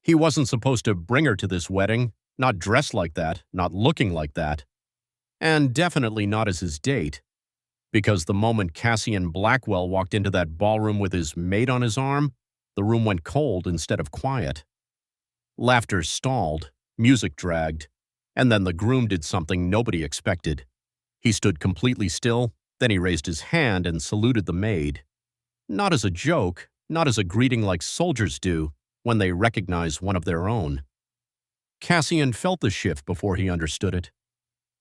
He wasn't supposed to bring her to this wedding, not dressed like that, not looking like that, and definitely not as his date, because the moment Cassian Blackwell walked into that ballroom with his maid on his arm, the room went cold instead of quiet. Laughter stalled, music dragged, and then the groom did something nobody expected. He stood completely still, then he raised his hand and saluted the maid. Not as a joke, not as a greeting like soldiers do when they recognize one of their own. Cassian felt the shift before he understood it.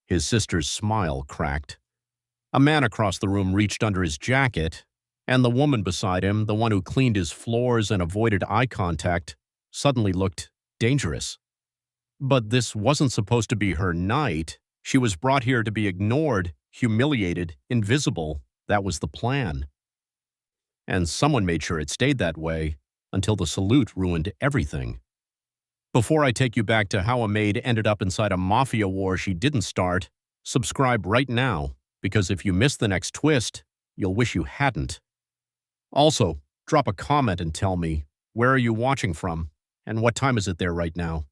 His sister's smile cracked. A man across the room reached under his jacket, and the woman beside him, the one who cleaned his floors and avoided eye contact, suddenly looked dangerous. But this wasn't supposed to be her night. She was brought here to be ignored, humiliated, invisible. That was the plan. And someone made sure it stayed that way until the salute ruined everything. Before I take you back to how a maid ended up inside a mafia war she didn't start, subscribe right now, because if you miss the next twist, you'll wish you hadn't. Also, drop a comment and tell me, where are you watching from, and what time is it there right now?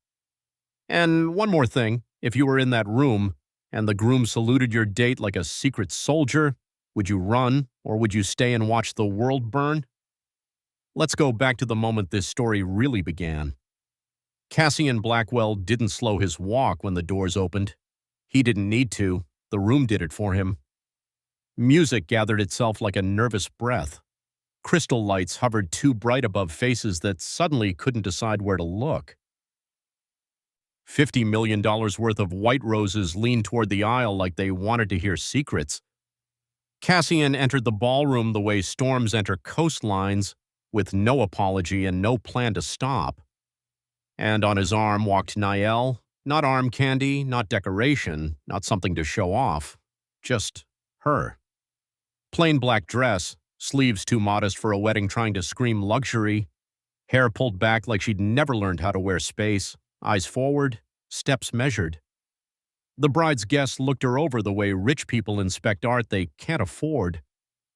And one more thing, if you were in that room and the groom saluted your date like a secret soldier, would you run or would you stay and watch the world burn? Let's go back to the moment this story really began. Cassian Blackwell didn't slow his walk when the doors opened. He didn't need to. The room did it for him. Music gathered itself like a nervous breath. Crystal lights hovered too bright above faces that suddenly couldn't decide where to look. $50 million worth of white roses leaned toward the aisle like they wanted to hear secrets. Cassian entered the ballroom the way storms enter coastlines, with no apology and no plan to stop. And on his arm walked Niall, not arm candy, not decoration, not something to show off, just her. Plain black dress, sleeves too modest for a wedding trying to scream luxury, hair pulled back like she'd never learned how to wear space, eyes forward, steps measured. The bride's guests looked her over the way rich people inspect art they can't afford,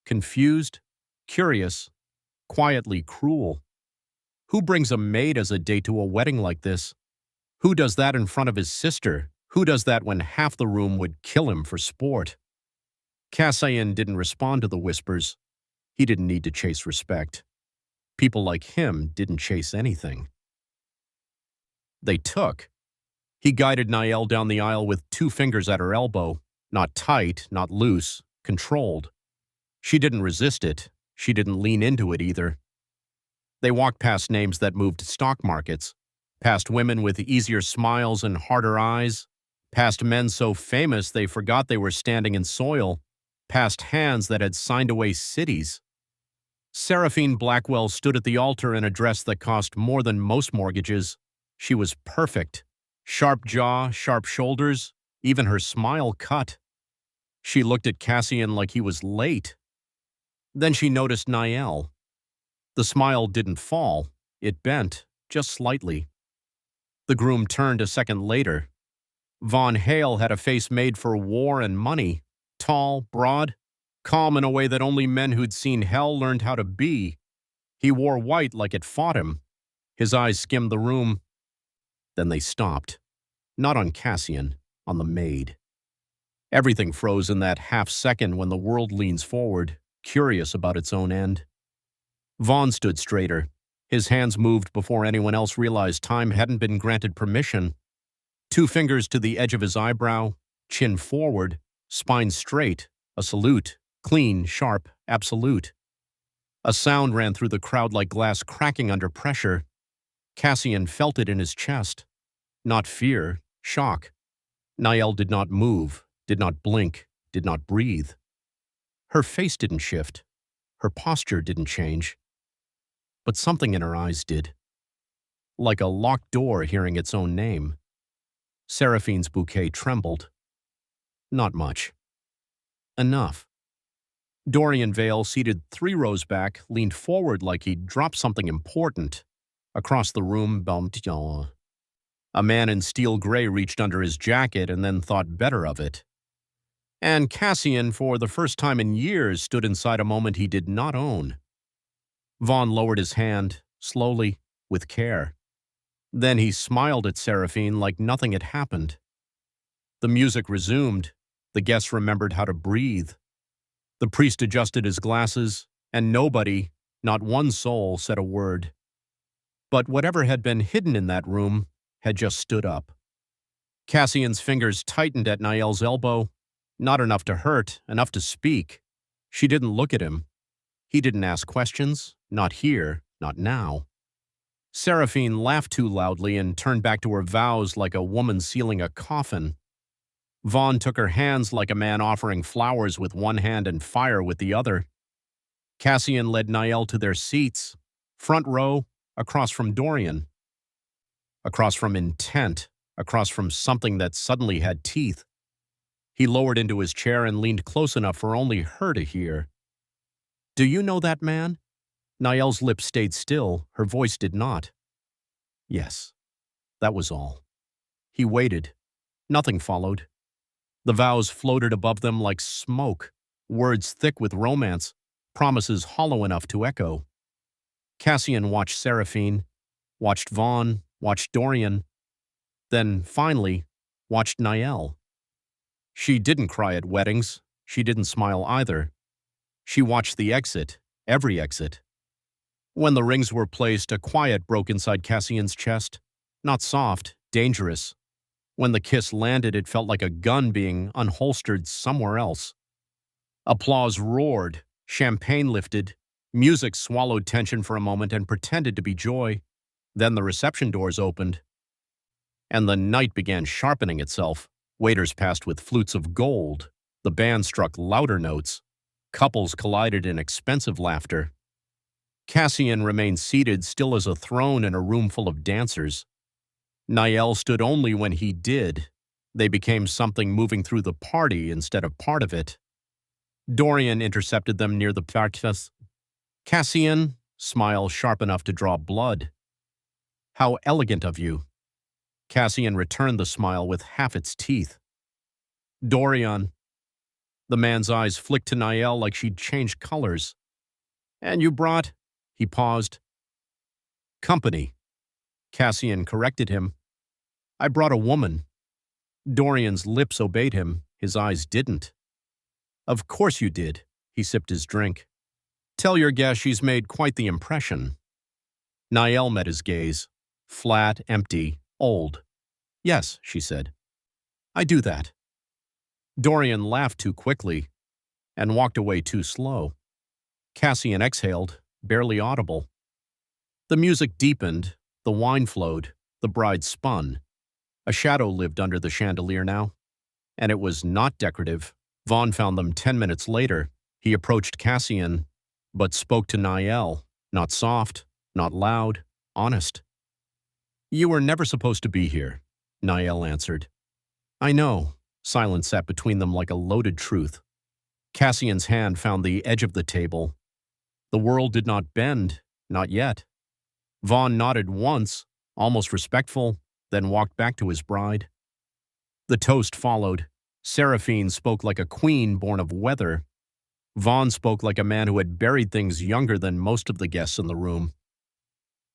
confused, curious, quietly cruel. Who brings a maid as a date to a wedding like this? Who does that in front of his sister? Who does that when half the room would kill him for sport? Cassian didn't respond to the whispers. He didn't need to chase respect. People like him didn't chase anything. They took. He guided Niall down the aisle with 2 fingers at her elbow, not tight, not loose, controlled. She didn't resist it. She didn't lean into it either. They walked past names that moved stock markets, past women with easier smiles and harder eyes, past men so famous they forgot they were standing in soil, past hands that had signed away cities. Seraphine Blackwell stood at the altar in a dress that cost more than most mortgages. She was perfect. Sharp jaw, sharp shoulders, even her smile cut. She looked at Cassian like he was late. Then she noticed Niall. The smile didn't fall. It bent, just slightly. The groom turned a second later. Von Hale had a face made for war and money, tall, broad, calm in a way that only men who'd seen hell learned how to be. He wore white like it fought him. His eyes skimmed the room. Then they stopped. Not on Cassian, on the maid. Everything froze in that half second when the world leans forward, curious about its own end. Vaughn stood straighter. His hands moved before anyone else realized time hadn't been granted permission. 2 fingers to the edge of his eyebrow, chin forward, spine straight, a salute, clean, sharp, absolute. A sound ran through the crowd like glass cracking under pressure. Cassian felt it in his chest. Not fear, shock. Niall did not move, did not blink, did not breathe. Her face didn't shift. Her posture didn't change. But something in her eyes did. Like a locked door hearing its own name. Seraphine's bouquet trembled. Not much. Enough. Dorian Vale, seated 3 rows back, leaned forward like he'd dropped something important. Across the room bumped yaw. A man in steel gray reached under his jacket and then thought better of it. And Cassian, for the first time in years, stood inside a moment he did not own. Vaughn lowered his hand, slowly, with care. Then he smiled at Seraphine like nothing had happened. The music resumed. The guests remembered how to breathe. The priest adjusted his glasses, and nobody, not one soul, said a word. But whatever had been hidden in that room had just stood up. Cassian's fingers tightened at Niall's elbow, not enough to hurt, enough to speak. She didn't look at him. He didn't ask questions, not here, not now. Seraphine laughed too loudly and turned back to her vows like a woman sealing a coffin. Vaughn took her hands like a man offering flowers with one hand and fire with the other. Cassian led Niall to their seats, front row, across from Dorian. Across from intent, across from something that suddenly had teeth. He lowered into his chair and leaned close enough for only her to hear. "Do you know that man?" Niall's lips stayed still, her voice did not. Yes, that was all. He waited. Nothing followed. The vows floated above them like smoke, words thick with romance, promises hollow enough to echo. Cassian watched Seraphine, watched Vaughn, watched Dorian, then, finally, watched Niall. She didn't cry at weddings. She didn't smile either. She watched the exit, every exit. When the rings were placed, a quiet broke inside Cassian's chest. Not soft, dangerous. When the kiss landed, it felt like a gun being unholstered somewhere else. Applause roared, champagne lifted, music swallowed tension for a moment and pretended to be joy. Then the reception doors opened, and the night began sharpening itself. Waiters passed with flutes of gold. The band struck louder notes. Couples collided in expensive laughter. Cassian remained seated, still as a throne in a room full of dancers. Niall stood only when he did. They became something moving through the party instead of part of it. Dorian intercepted them near the parquet. "Cassian," smile sharp enough to draw blood. "How elegant of you." Cassian returned the smile with half its teeth. "Dorian." The man's eyes flicked to Niall like she'd changed colors. "And you brought—" He paused. "Company." Cassian corrected him. "I brought a woman." Dorian's lips obeyed him. His eyes didn't. "Of course you did." He sipped his drink. "Tell your guest she's made quite the impression." Niall met his gaze. Flat, empty, old. "Yes," she said. "I do that." Dorian laughed too quickly and walked away too slow. Cassian exhaled, barely audible. The music deepened, the wine flowed, the bride spun. A shadow lived under the chandelier now, and it was not decorative. Vaughn found them 10 minutes later. He approached Cassian, but spoke to Niall, not soft, not loud, honest. "You were never supposed to be here," Niall answered. "I know." Silence sat between them like a loaded truth. Cassian's hand found the edge of the table. The world did not bend, not yet. Vaughn nodded once, almost respectful, then walked back to his bride. The toast followed. Seraphine spoke like a queen born of weather. Vaughn spoke like a man who had buried things younger than most of the guests in the room.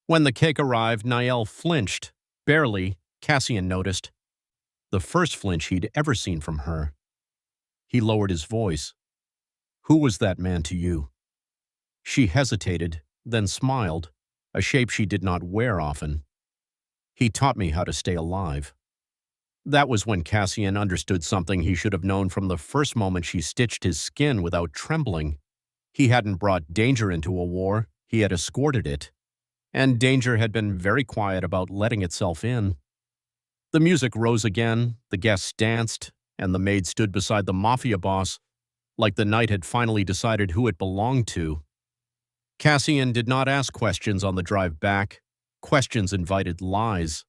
When the cake arrived, Niall flinched, barely, Cassian noticed. The first flinch he'd ever seen from her. He lowered his voice. "Who was that man to you?" She hesitated, then smiled, a shape she did not wear often. "He taught me how to stay alive." That was when Cassian understood something he should have known from the first moment she stitched his skin without trembling. He hadn't brought danger into a war, he had escorted it. And danger had been very quiet about letting itself in. The music rose again, the guests danced, and the maid stood beside the Mafia boss, like the night had finally decided who it belonged to. Cassian did not ask questions on the drive back. Questions invited lies.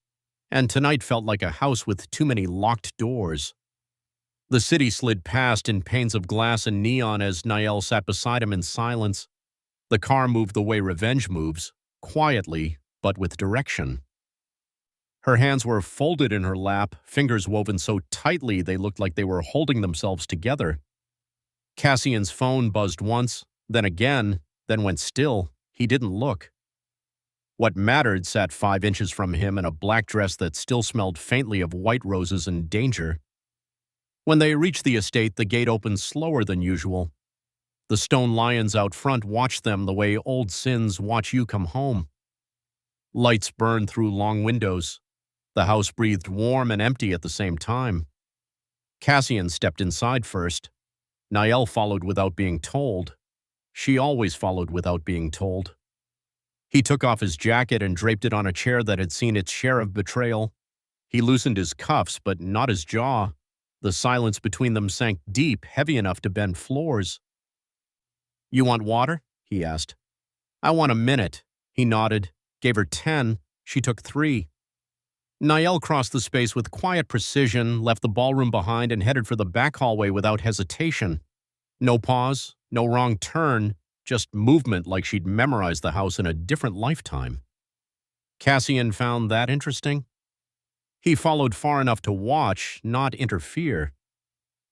And tonight felt like a house with too many locked doors. The city slid past in panes of glass and neon as Niall sat beside him in silence. The car moved the way revenge moves, quietly, but with direction. Her hands were folded in her lap, fingers woven so tightly they looked like they were holding themselves together. Cassian's phone buzzed once, then again, then went still. He didn't look. What mattered sat 5 inches from him in a black dress that still smelled faintly of white roses and danger. When they reached the estate, the gate opened slower than usual. The stone lions out front watched them the way old sins watch you come home. Lights burned through long windows. The house breathed warm and empty at the same time. Cassian stepped inside first. Niall followed without being told. She always followed without being told. He took off his jacket and draped it on a chair that had seen its share of betrayal. He loosened his cuffs, but not his jaw. The silence between them sank deep, heavy enough to bend floors. "You want water?" he asked. "I want a minute." He nodded, gave her 10. She took 3. Niall crossed the space with quiet precision, left the ballroom behind, and headed for the back hallway without hesitation. No pause, no wrong turn, just movement like she'd memorized the house in a different lifetime. Cassian found that interesting. He followed far enough to watch, not interfere.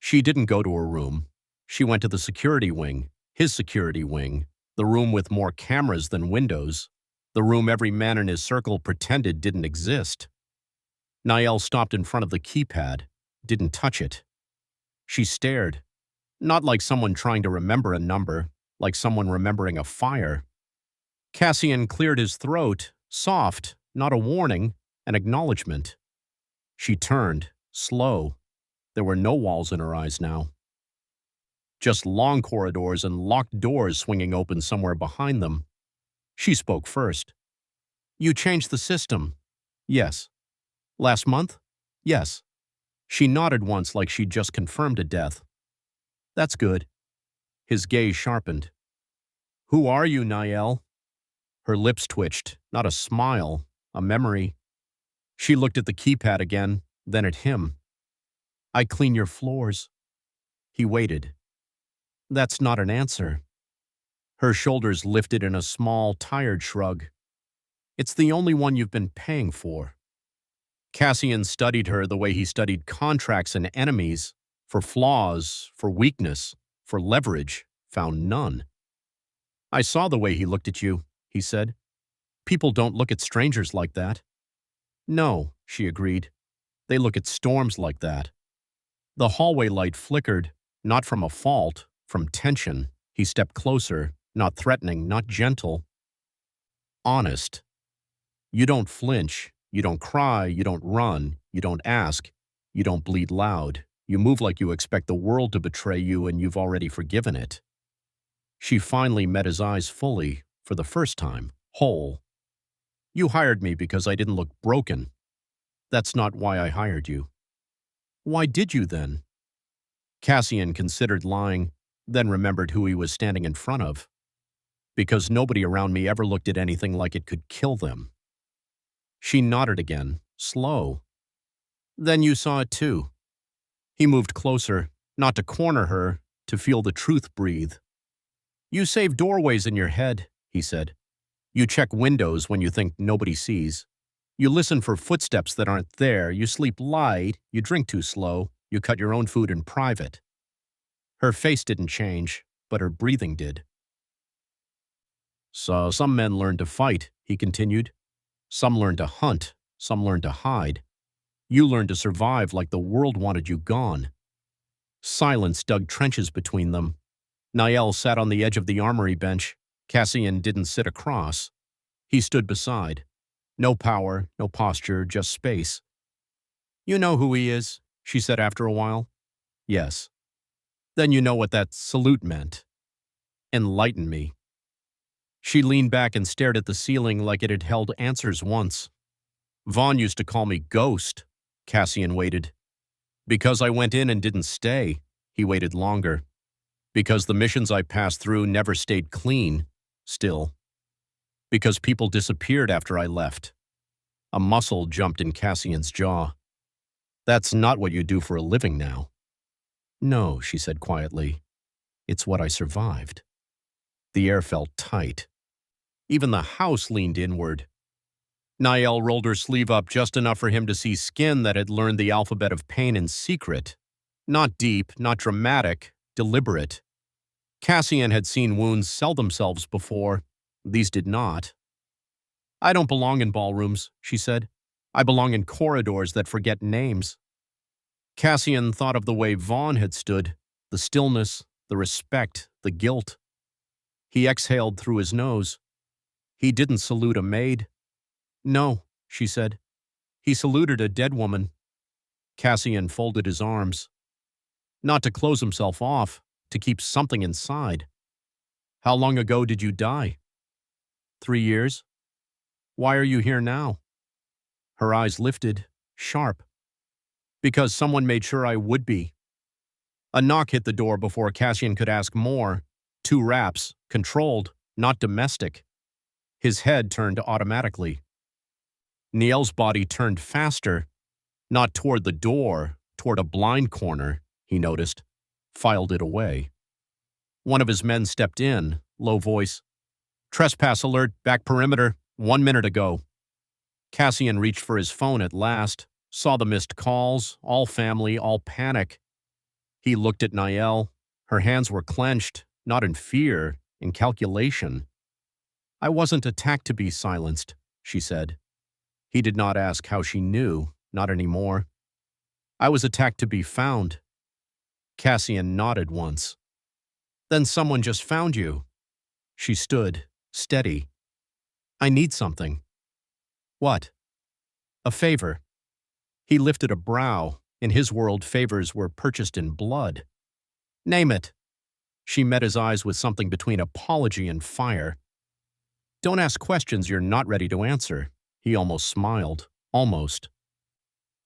She didn't go to her room. She went to the security wing, his security wing, the room with more cameras than windows, the room every man in his circle pretended didn't exist. Niall stopped in front of the keypad, didn't touch it. She stared, not like someone trying to remember a number, like someone remembering a fire. Cassian cleared his throat, soft, not a warning, an acknowledgement. She turned, slow. There were no walls in her eyes now. Just long corridors and locked doors swinging open somewhere behind them. She spoke first. "You changed the system." "Yes." "Last month?" "Yes." She nodded once like she'd just confirmed a death. "That's good." His gaze sharpened. "Who are you, Niall?" Her lips twitched, not a smile, a memory. She looked at the keypad again, then at him. "I clean your floors." He waited. "That's not an answer." Her shoulders lifted in a small, tired shrug. "It's the only one you've been paying for." Cassian studied her the way he studied contracts and enemies, for flaws, for weakness, for leverage, found none. "I saw the way he looked at you," he said. "People don't look at strangers like that." "No," she agreed. "They look at storms like that." The hallway light flickered, not from a fault, from tension. He stepped closer, not threatening, not gentle. Honest. You don't flinch, you don't cry, you don't run, you don't ask, you don't bleed loud. You move like you expect the world to betray you and you've already forgiven it. She finally met his eyes fully, for the first time, whole. "You hired me because I didn't look broken. That's not why I hired you." "Why did you then?" Cassian considered lying, then remembered who he was standing in front of. "Because nobody around me ever looked at anything like it could kill them." She nodded again, slow. "Then you saw it too." He moved closer, not to corner her, to feel the truth breathe. "You save doorways in your head," he said. "You check windows when you think nobody sees. You listen for footsteps that aren't there. You sleep light. You drink too slow. You cut your own food in private." Her face didn't change, but her breathing did. "So some men learn to fight," he continued. "Some learn to hunt. Some learn to hide. You learn to survive like the world wanted you gone." Silence dug trenches between them. Niall sat on the edge of the armory bench. Cassian didn't sit across. He stood beside. No power, no posture, just space. "You know who he is," she said after a while. "Yes." "Then you know what that salute meant." "Enlighten me." She leaned back and stared at the ceiling like it had held answers once. "Vaughn used to call me Ghost." Cassian waited. "Because I went in and didn't stay." He waited longer. "Because the missions I passed through never stayed clean. Still. Because people disappeared after I left." A muscle jumped in Cassian's jaw. "That's not what you do for a living now." "No," she said quietly. "It's what I survived." The air felt tight. Even the house leaned inward. Niall rolled her sleeve up just enough for him to see skin that had learned the alphabet of pain in secret. Not deep, not dramatic, deliberate. Cassian had seen wounds sell themselves before. These did not. I don't belong in ballrooms, she said. I belong in corridors that forget names. Cassian thought of the way Vaughn had stood, the stillness, the respect, the guilt. He exhaled through his nose. He didn't salute a maid. No, she said. He saluted a dead woman. Cassian folded his arms. Not to close himself off, to keep something inside. How long ago did you die? 3 years. Why are you here now? Her eyes lifted, sharp. Because someone made sure I would be. A knock hit the door before Cassian could ask more. 2 raps, controlled, not domestic. His head turned automatically. Niel's body turned faster, not toward the door, toward a blind corner, he noticed, filed it away. One of his men stepped in, low voice. Trespass alert, back perimeter, 1 minute ago. Cassian reached for his phone at last, saw the missed calls, all family, all panic. He looked at Niel. Her hands were clenched, not in fear, in calculation. I wasn't attacked to be silenced, she said. He did not ask how she knew, not anymore. I was attacked to be found. Cassian nodded once. Then someone just found you. She stood, steady. I need something. What? A favor. He lifted a brow. In his world, favors were purchased in blood. Name it. She met his eyes with something between apology and fire. Don't ask questions you're not ready to answer. He almost smiled. Almost.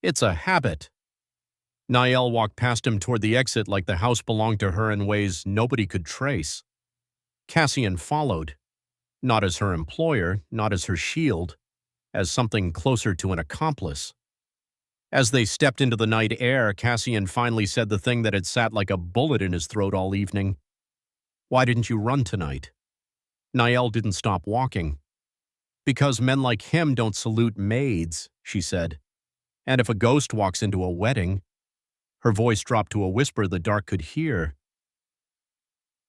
It's a habit. Niel walked past him toward the exit like the house belonged to her in ways nobody could trace. Cassian followed. Not as her employer, not as her shield, as something closer to an accomplice. As they stepped into the night air, Cassian finally said the thing that had sat like a bullet in his throat all evening. Why didn't you run tonight? Niel didn't stop walking. Because men like him don't salute maids, she said. And if a ghost walks into a wedding, her voice dropped to a whisper the dark could hear.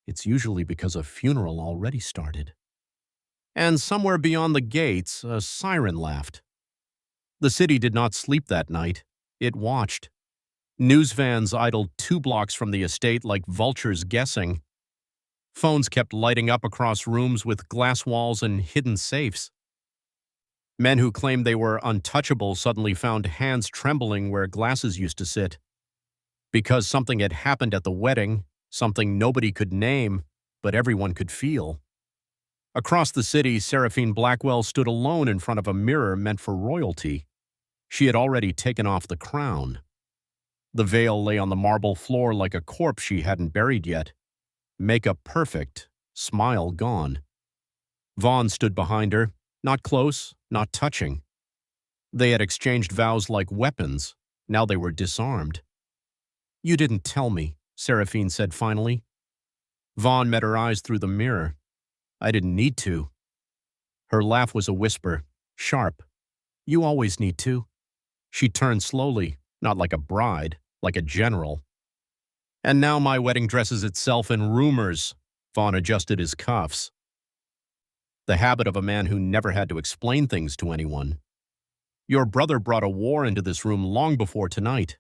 It's usually because a funeral already started. And somewhere beyond the gates, a siren laughed. The city did not sleep that night. It watched. News vans idled 2 blocks from the estate like vultures guessing. Phones kept lighting up across rooms with glass walls and hidden safes. Men who claimed they were untouchable suddenly found hands trembling where glasses used to sit. Because something had happened at the wedding, something nobody could name, but everyone could feel. Across the city, Seraphine Blackwell stood alone in front of a mirror meant for royalty. She had already taken off the crown. The veil lay on the marble floor like a corpse she hadn't buried yet. Makeup perfect, smile gone. Vaughn stood behind her, not close, not touching. They had exchanged vows like weapons. Now they were disarmed. You didn't tell me, Seraphine said finally. Vaughn met her eyes through the mirror. I didn't need to. Her laugh was a whisper, sharp. You always need to. She turned slowly, not like a bride, like a general. And now my wedding dresses itself in rumors. Vaughn adjusted his cuffs. The habit of a man who never had to explain things to anyone. Your brother brought a war into this room long before tonight.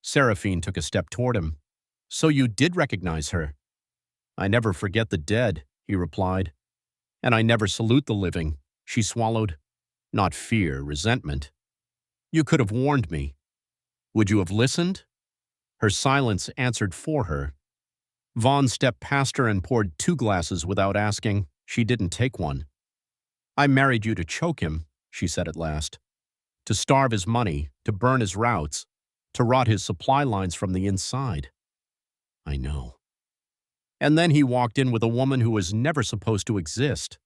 Seraphine took a step toward him. So you did recognize her. I never forget the dead, he replied. And I never salute the living, she swallowed. Not fear, resentment. You could have warned me. Would you have listened? Her silence answered for her. Vaughn stepped past her and poured 2 glasses without asking. She didn't take one. I married you to choke him, she said at last. To starve his money, to burn his routes, to rot his supply lines from the inside. I know. And then he walked in with a woman who was never supposed to exist.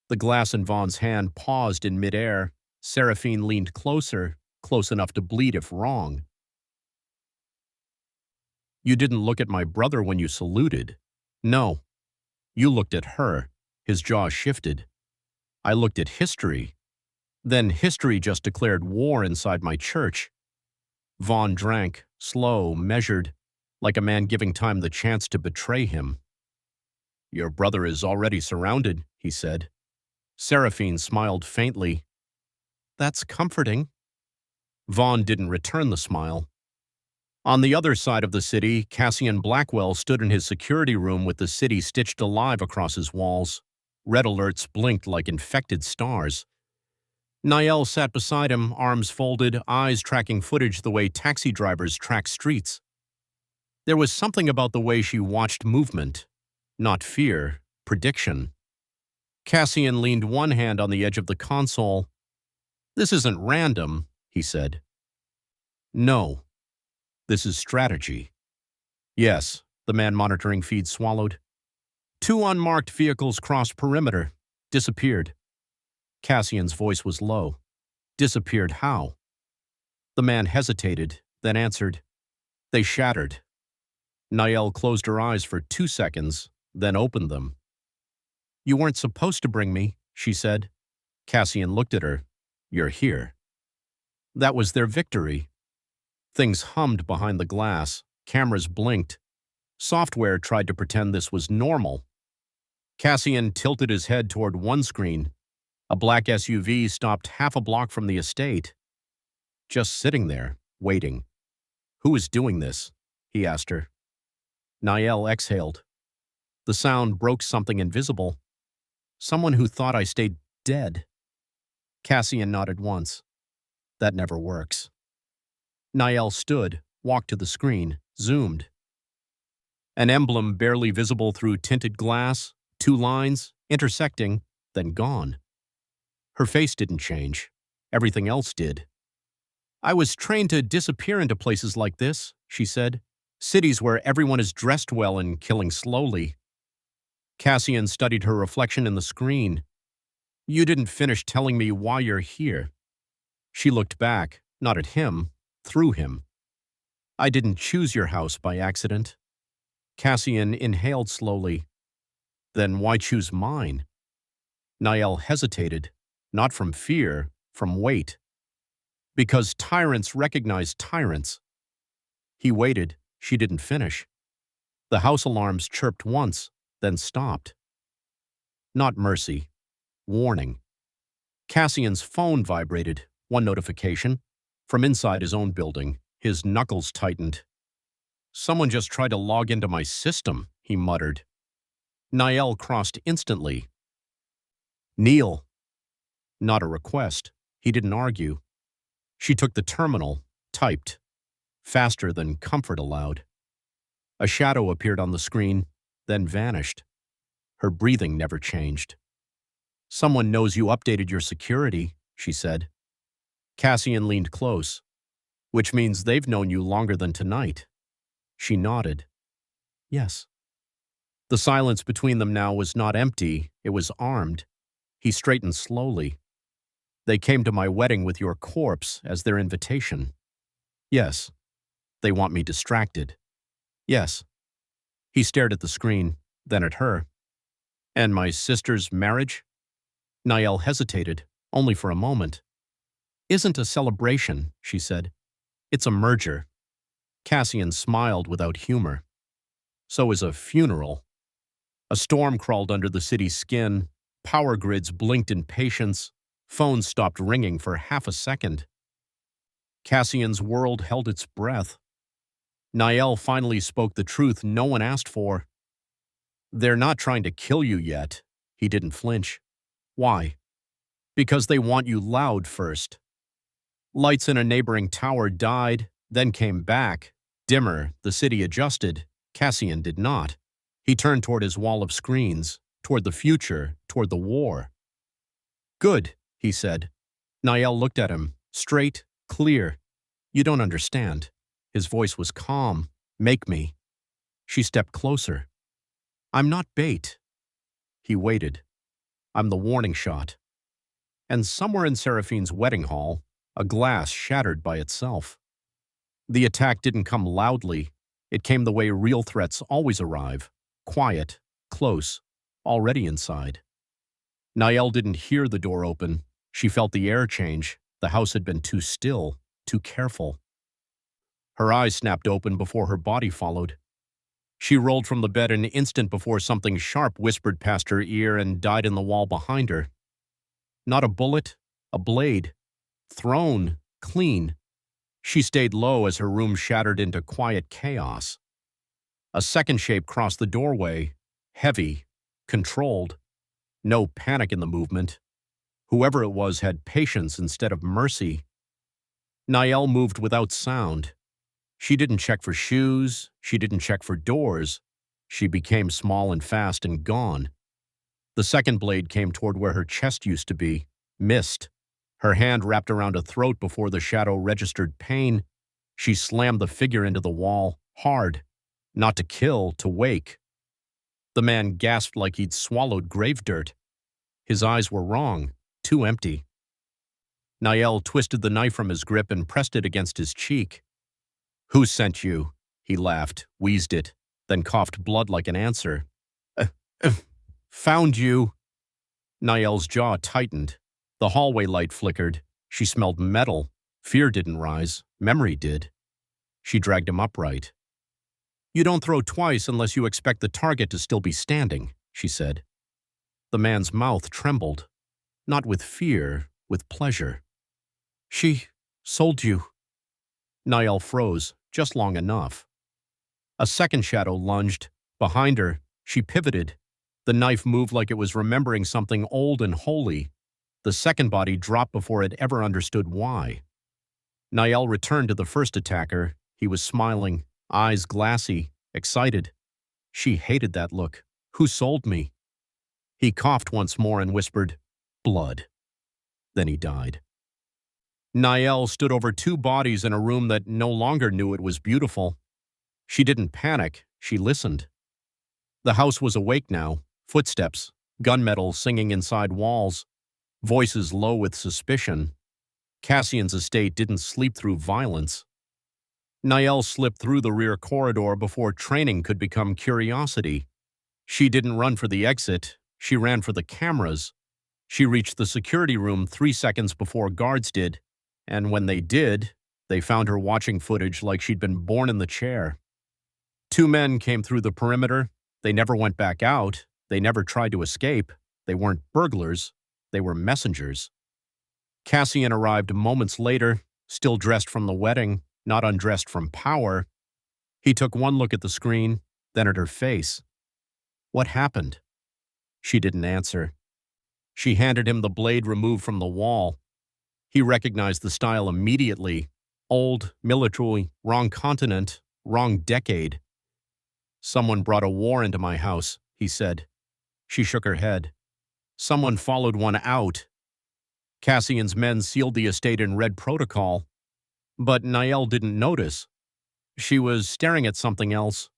The glass in Vaughn's hand paused in midair. Seraphine leaned closer, close enough to bleed if wrong. You didn't look at my brother when you saluted. No. You looked at her. His jaw shifted. I looked at history. Then history just declared war inside my church. Vaughn drank, slow, measured, like a man giving time the chance to betray him. Your brother is already surrounded, he said. Seraphine smiled faintly. That's comforting. Vaughn didn't return the smile. On the other side of the city, Cassian Blackwell stood in his security room with the city stitched alive across his walls. Red alerts blinked like infected stars. Niall sat beside him, arms folded, eyes tracking footage the way taxi drivers track streets. There was something about the way she watched movement, not fear, prediction. Cassian leaned one hand on the edge of the console. This isn't random, he said. No, this is strategy. Yes, the man monitoring feed swallowed. 2 unmarked vehicles crossed perimeter, disappeared. Cassian's voice was low. Disappeared how? The man hesitated, then answered. They shattered. Niall closed her eyes for 2 seconds, then opened them. You weren't supposed to bring me, she said. Cassian looked at her. You're here. That was their victory. Things hummed behind the glass. Cameras blinked. Software tried to pretend this was normal. Cassian tilted his head toward one screen. A black SUV stopped half a block from the estate. Just sitting there, waiting. Who is doing this? He asked her. Niall exhaled. The sound broke something invisible. Someone who thought I stayed dead. Cassian nodded once. That never works. Niall stood, walked to the screen, zoomed. An emblem barely visible through tinted glass, 2 lines, intersecting, then gone. Her face didn't change. Everything else did. I was trained to disappear into places like this, she said. Cities where everyone is dressed well and killing slowly. Cassian studied her reflection in the screen. You didn't finish telling me why you're here. She looked back, not at him, through him. I didn't choose your house by accident. Cassian inhaled slowly. Then why choose mine? Niall hesitated, not from fear, from weight. Because tyrants recognize tyrants. He waited. She didn't finish. The house alarms chirped once, then stopped. Not mercy. Warning. Cassian's phone vibrated, one notification. From inside his own building, his knuckles tightened. Someone just tried to log into my system, he muttered. Niall crossed instantly. Kneel. Not a request. He didn't argue. She took the terminal, typed. Faster than comfort allowed. A shadow appeared on the screen, then vanished. Her breathing never changed. Someone knows you updated your security, she said. Cassian leaned close. Which means they've known you longer than tonight. She nodded. Yes. The silence between them now was not empty, it was armed. He straightened slowly. They came to my wedding with your corpse as their invitation. Yes. They want me distracted. Yes. He stared at the screen, then at her. And my sister's marriage? Niall hesitated, only for a moment. Isn't a celebration, she said. It's a merger. Cassian smiled without humor. So is a funeral. A storm crawled under the city's skin. Power grids blinked in patience. Phones stopped ringing for half a second. Cassian's world held its breath. Niall finally spoke the truth no one asked for. They're not trying to kill you yet. He didn't flinch. Why? Because they want you loud first. Lights in a neighboring tower died, then came back. Dimmer, the city adjusted. Cassian did not. He turned toward his wall of screens, toward the future, toward the war. Good, he said. Niall looked at him, straight, clear. You don't understand. His voice was calm. Make me. She stepped closer. I'm not bait. He waited. I'm the warning shot. And somewhere in Seraphine's wedding hall, a glass shattered by itself. The attack didn't come loudly. It came the way real threats always arrive. Quiet, close, already inside. Niall didn't hear the door open. She felt the air change. The house had been too still, too careful. Her eyes snapped open before her body followed. She rolled from the bed an instant before something sharp whispered past her ear and died in the wall behind her. Not a bullet, a blade. Thrown, clean. She stayed low as her room shattered into quiet chaos. A second shape crossed the doorway, heavy, controlled. No panic in the movement. Whoever it was had patience instead of mercy. Niall moved without sound. She didn't check for shoes. She didn't check for doors. She became small and fast and gone. The second blade came toward where her chest used to be, missed. Her hand wrapped around a throat before the shadow registered pain. She slammed the figure into the wall, hard. Not to kill, to wake. The man gasped like he'd swallowed grave dirt. His eyes were wrong, too empty. Niall twisted the knife from his grip and pressed it against his cheek. "Who sent you?" He laughed, wheezed it, then coughed blood like an answer. Found you." Niall's jaw tightened. The hallway light flickered. She smelled metal. Fear didn't rise. Memory did. She dragged him upright. "You don't throw twice unless you expect the target to still be standing," she said. The man's mouth trembled. Not with fear, with pleasure. "She sold you." Niall froze, just long enough. A second shadow lunged. Behind her, she pivoted. The knife moved like it was remembering something old and holy. The second body dropped before it ever understood why. Niall returned to the first attacker. He was smiling, eyes glassy, excited. She hated that look. "Who sold me?" He coughed once more and whispered, "Blood." Then he died. Niall stood over two bodies in a room that no longer knew it was beautiful. She didn't panic. She listened. The house was awake now. Footsteps, gunmetal singing inside walls, voices low with suspicion. Cassian's estate didn't sleep through violence. Niall slipped through the rear corridor before training could become curiosity. She didn't run for the exit. She ran for the cameras. She reached the security room 3 seconds before guards did, and when they did, they found her watching footage like she'd been born in the chair. 2 men came through the perimeter. They never went back out. They never tried to escape. They weren't burglars. They were messengers. Cassian arrived moments later, still dressed from the wedding, not undressed from power. He took one look at the screen, then at her face. "What happened?" She didn't answer. She handed him the blade removed from the wall. He recognized the style immediately. Old, military, wrong continent, wrong decade. "Someone brought a war into my house," he said. She shook her head. "Someone followed one out." Cassian's men sealed the estate in red protocol. But Niall didn't notice. She was staring at something else,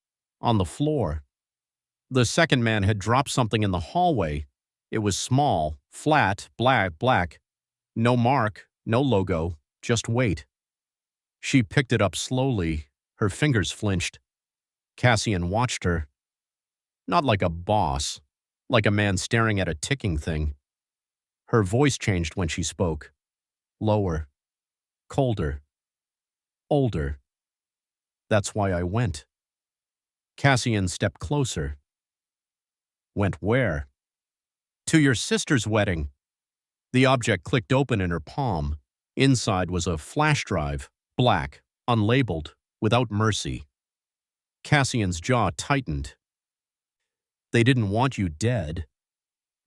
on the floor. The second man had dropped something in the hallway. It was small, flat, black. No mark, no logo, just weight. She picked it up slowly. Her fingers flinched. Cassian watched her. Not like a boss, like a man staring at a ticking thing. Her voice changed when she spoke. Lower, colder, older. "That's why I went." Cassian stepped closer. "Went where?" "To your sister's wedding." The object clicked open in her palm. Inside was a flash drive, black, unlabeled, without mercy. Cassian's jaw tightened. "They didn't want you dead."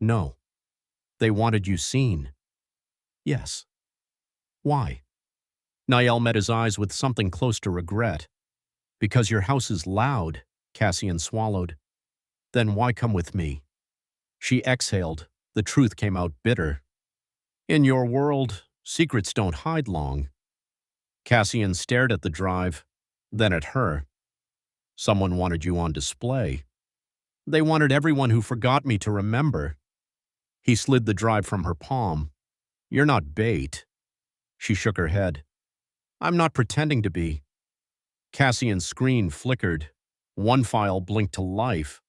"No. They wanted you seen." "Yes." "Why?" Niall met his eyes with something close to regret. "Because your house is loud," Cassian swallowed. "Then why come with me?" She exhaled. The truth came out bitter. "In your world, secrets don't hide long." Cassian stared at the drive, then at her. "Someone wanted you on display." "They wanted everyone who forgot me to remember." He slid the drive from her palm. "You're not bait." She shook her head. "I'm not pretending to be." Cassian's screen flickered. One file blinked to life.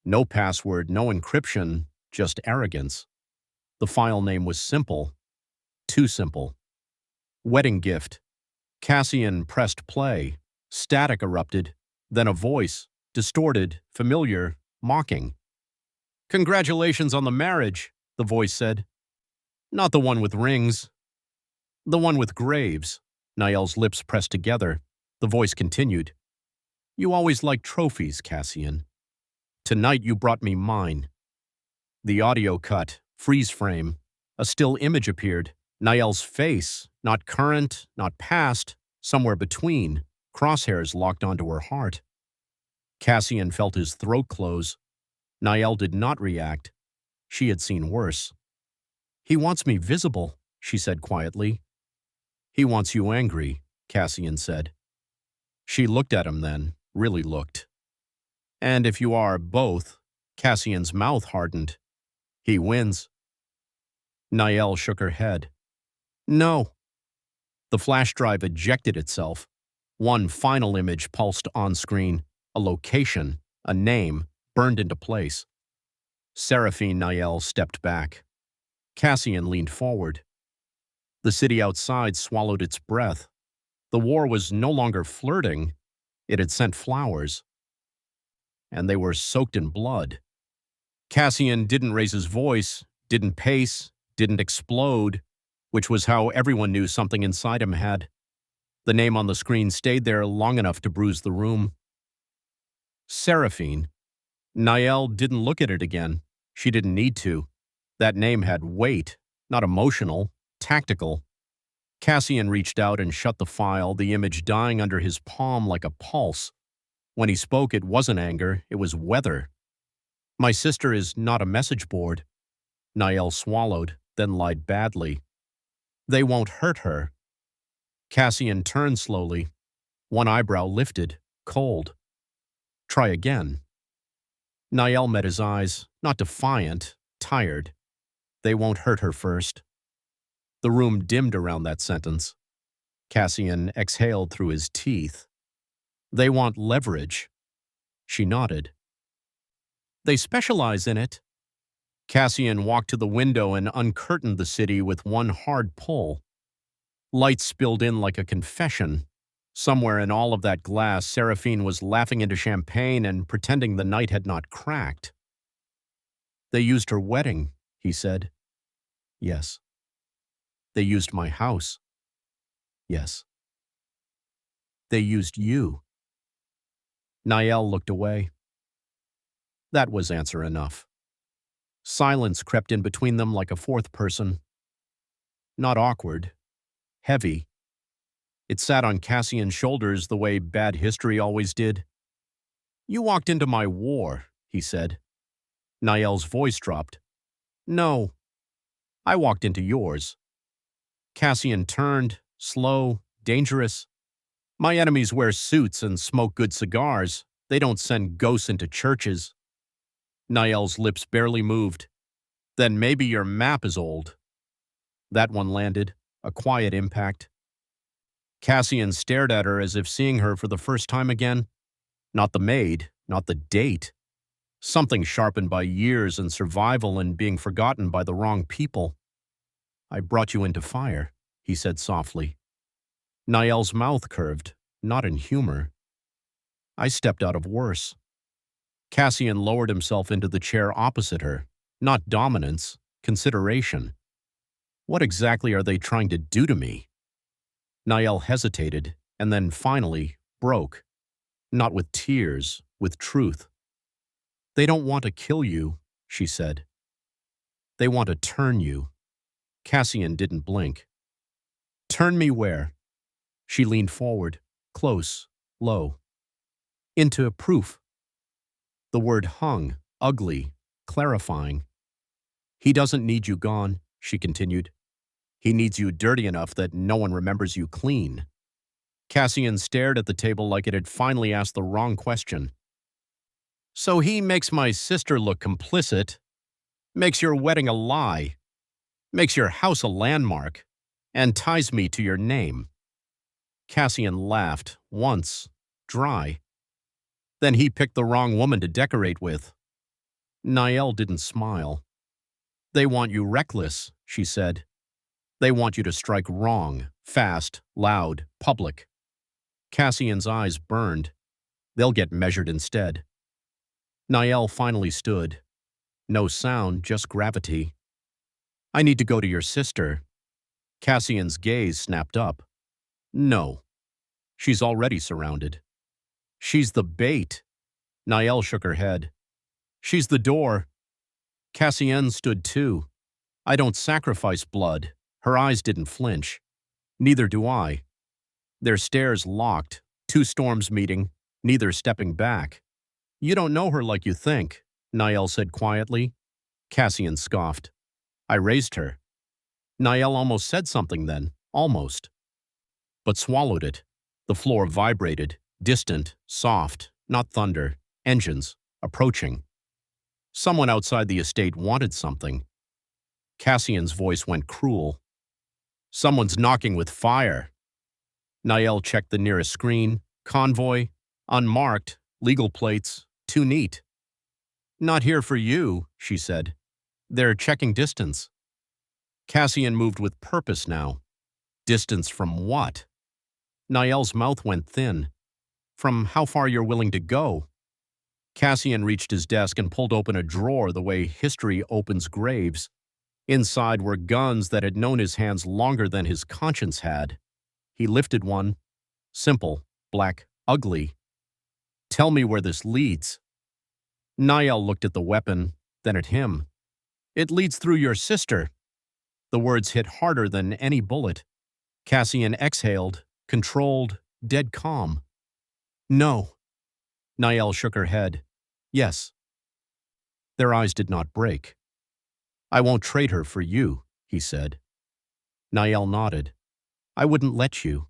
No password, no encryption, just arrogance. The file name was simple. Too simple. "Wedding gift." Cassian pressed play. Static erupted. Then a voice, distorted, familiar, mocking. "Congratulations on the marriage," the voice said. Not the one with rings. The one with graves. Niall's lips pressed together. The voice continued. You always liked trophies, Cassian. Tonight you brought me mine. The audio cut, freeze frame. A still image appeared. Niall's face, not current, not past, somewhere between, crosshairs locked onto her heart. Cassian felt his throat close. Niall did not react. She had seen worse. He wants me visible, she said quietly. He wants you angry, Cassian said. She looked at him then, really looked. And if you are both, Cassian's mouth hardened. He wins. Niall shook her head. No. The flash drive ejected itself. One final image pulsed on screen, a location, a name, burned into place. Seraphine Niall stepped back. Cassian leaned forward. The city outside swallowed its breath. The war was no longer flirting. It had sent flowers. And they were soaked in blood. Cassian didn't raise his voice, didn't pace, didn't explode, which was how everyone knew something inside him had. The name on the screen stayed there long enough to bruise the room. Seraphine. Niall didn't look at it again. She didn't need to. That name had weight, not emotional, tactical. Cassian reached out and shut the file, the image dying under his palm like a pulse. When he spoke, it wasn't anger, it was weather. My sister is not a message board. Niall swallowed, then lied badly. They won't hurt her. Cassian turned slowly. One eyebrow lifted, cold. Try again. Niall met his eyes, not defiant, tired. They won't hurt her first. The room dimmed around that sentence. Cassian exhaled through his teeth. They want leverage. She nodded. They specialize in it. Cassian walked to the window and uncurtained the city with one hard pull. Light spilled in like a confession. Somewhere in all of that glass, Seraphine was laughing into champagne and pretending the night had not cracked. They used her wedding, he said. Yes. They used my house. Yes. They used you. Niall looked away. That was answer enough. Silence crept in between them like a fourth person. Not awkward. Heavy. It sat on Cassian's shoulders the way bad history always did. You walked into my war, he said. Niall's voice dropped. No. I walked into yours. Cassian turned, slow, dangerous. My enemies wear suits and smoke good cigars. They don't send ghosts into churches. Niall's lips barely moved. Then maybe your map is old. That one landed, a quiet impact. Cassian stared at her as if seeing her for the first time again. Not the maid, not the date. Something sharpened by years and survival and being forgotten by the wrong people. I brought you into fire, he said softly. Niall's mouth curved, not in humor. I stepped out of worse. Cassian lowered himself into the chair opposite her. Not dominance, consideration. What exactly are they trying to do to me? Niall hesitated, and then finally broke. Not with tears, with truth. They don't want to kill you, she said. They want to turn you. Cassian didn't blink. Turn me where? She leaned forward, close, low. Into proof. The word hung, ugly, clarifying. He doesn't need you gone, she continued. He needs you dirty enough that no one remembers you clean. Cassian stared at the table like it had finally asked the wrong question. So he makes my sister look complicit, makes your wedding a lie, makes your house a landmark, and ties me to your name. Cassian laughed, once, dry. Then he picked the wrong woman to decorate with. Niall didn't smile. They want you reckless, she said. They want you to strike wrong, fast, loud, public. Cassian's eyes burned. They'll get measured instead. Niall finally stood. No sound, just gravity. I need to go to your sister. Cassian's gaze snapped up. No. She's already surrounded. She's the bait. Niall shook her head. She's the door. Cassian stood too. I don't sacrifice blood. Her eyes didn't flinch. Neither do I. Their stares locked, two storms meeting, neither stepping back. You don't know her like you think, Niall said quietly. Cassian scoffed. I raised her. Niall almost said something then, almost. But swallowed it. The floor vibrated, distant, soft, not thunder, engines, approaching. Someone outside the estate wanted something. Cassian's voice went cruel. Someone's knocking with fire. Niall checked the nearest screen. Convoy, unmarked, legal plates, too neat. Not here for you, she said. They're checking distance. Cassian moved with purpose now. Distance from what? Niall's mouth went thin. From how far you're willing to go. Cassian reached his desk and pulled open a drawer the way history opens graves. Inside were guns that had known his hands longer than his conscience had. He lifted one. Simple, black, ugly. Tell me where this leads. Niall looked at the weapon, then at him. It leads through your sister. The words hit harder than any bullet. Cassian exhaled, controlled, dead calm. No. Niall shook her head. Yes. Their eyes did not break. I won't trade her for you, he said. Niall nodded. I wouldn't let you.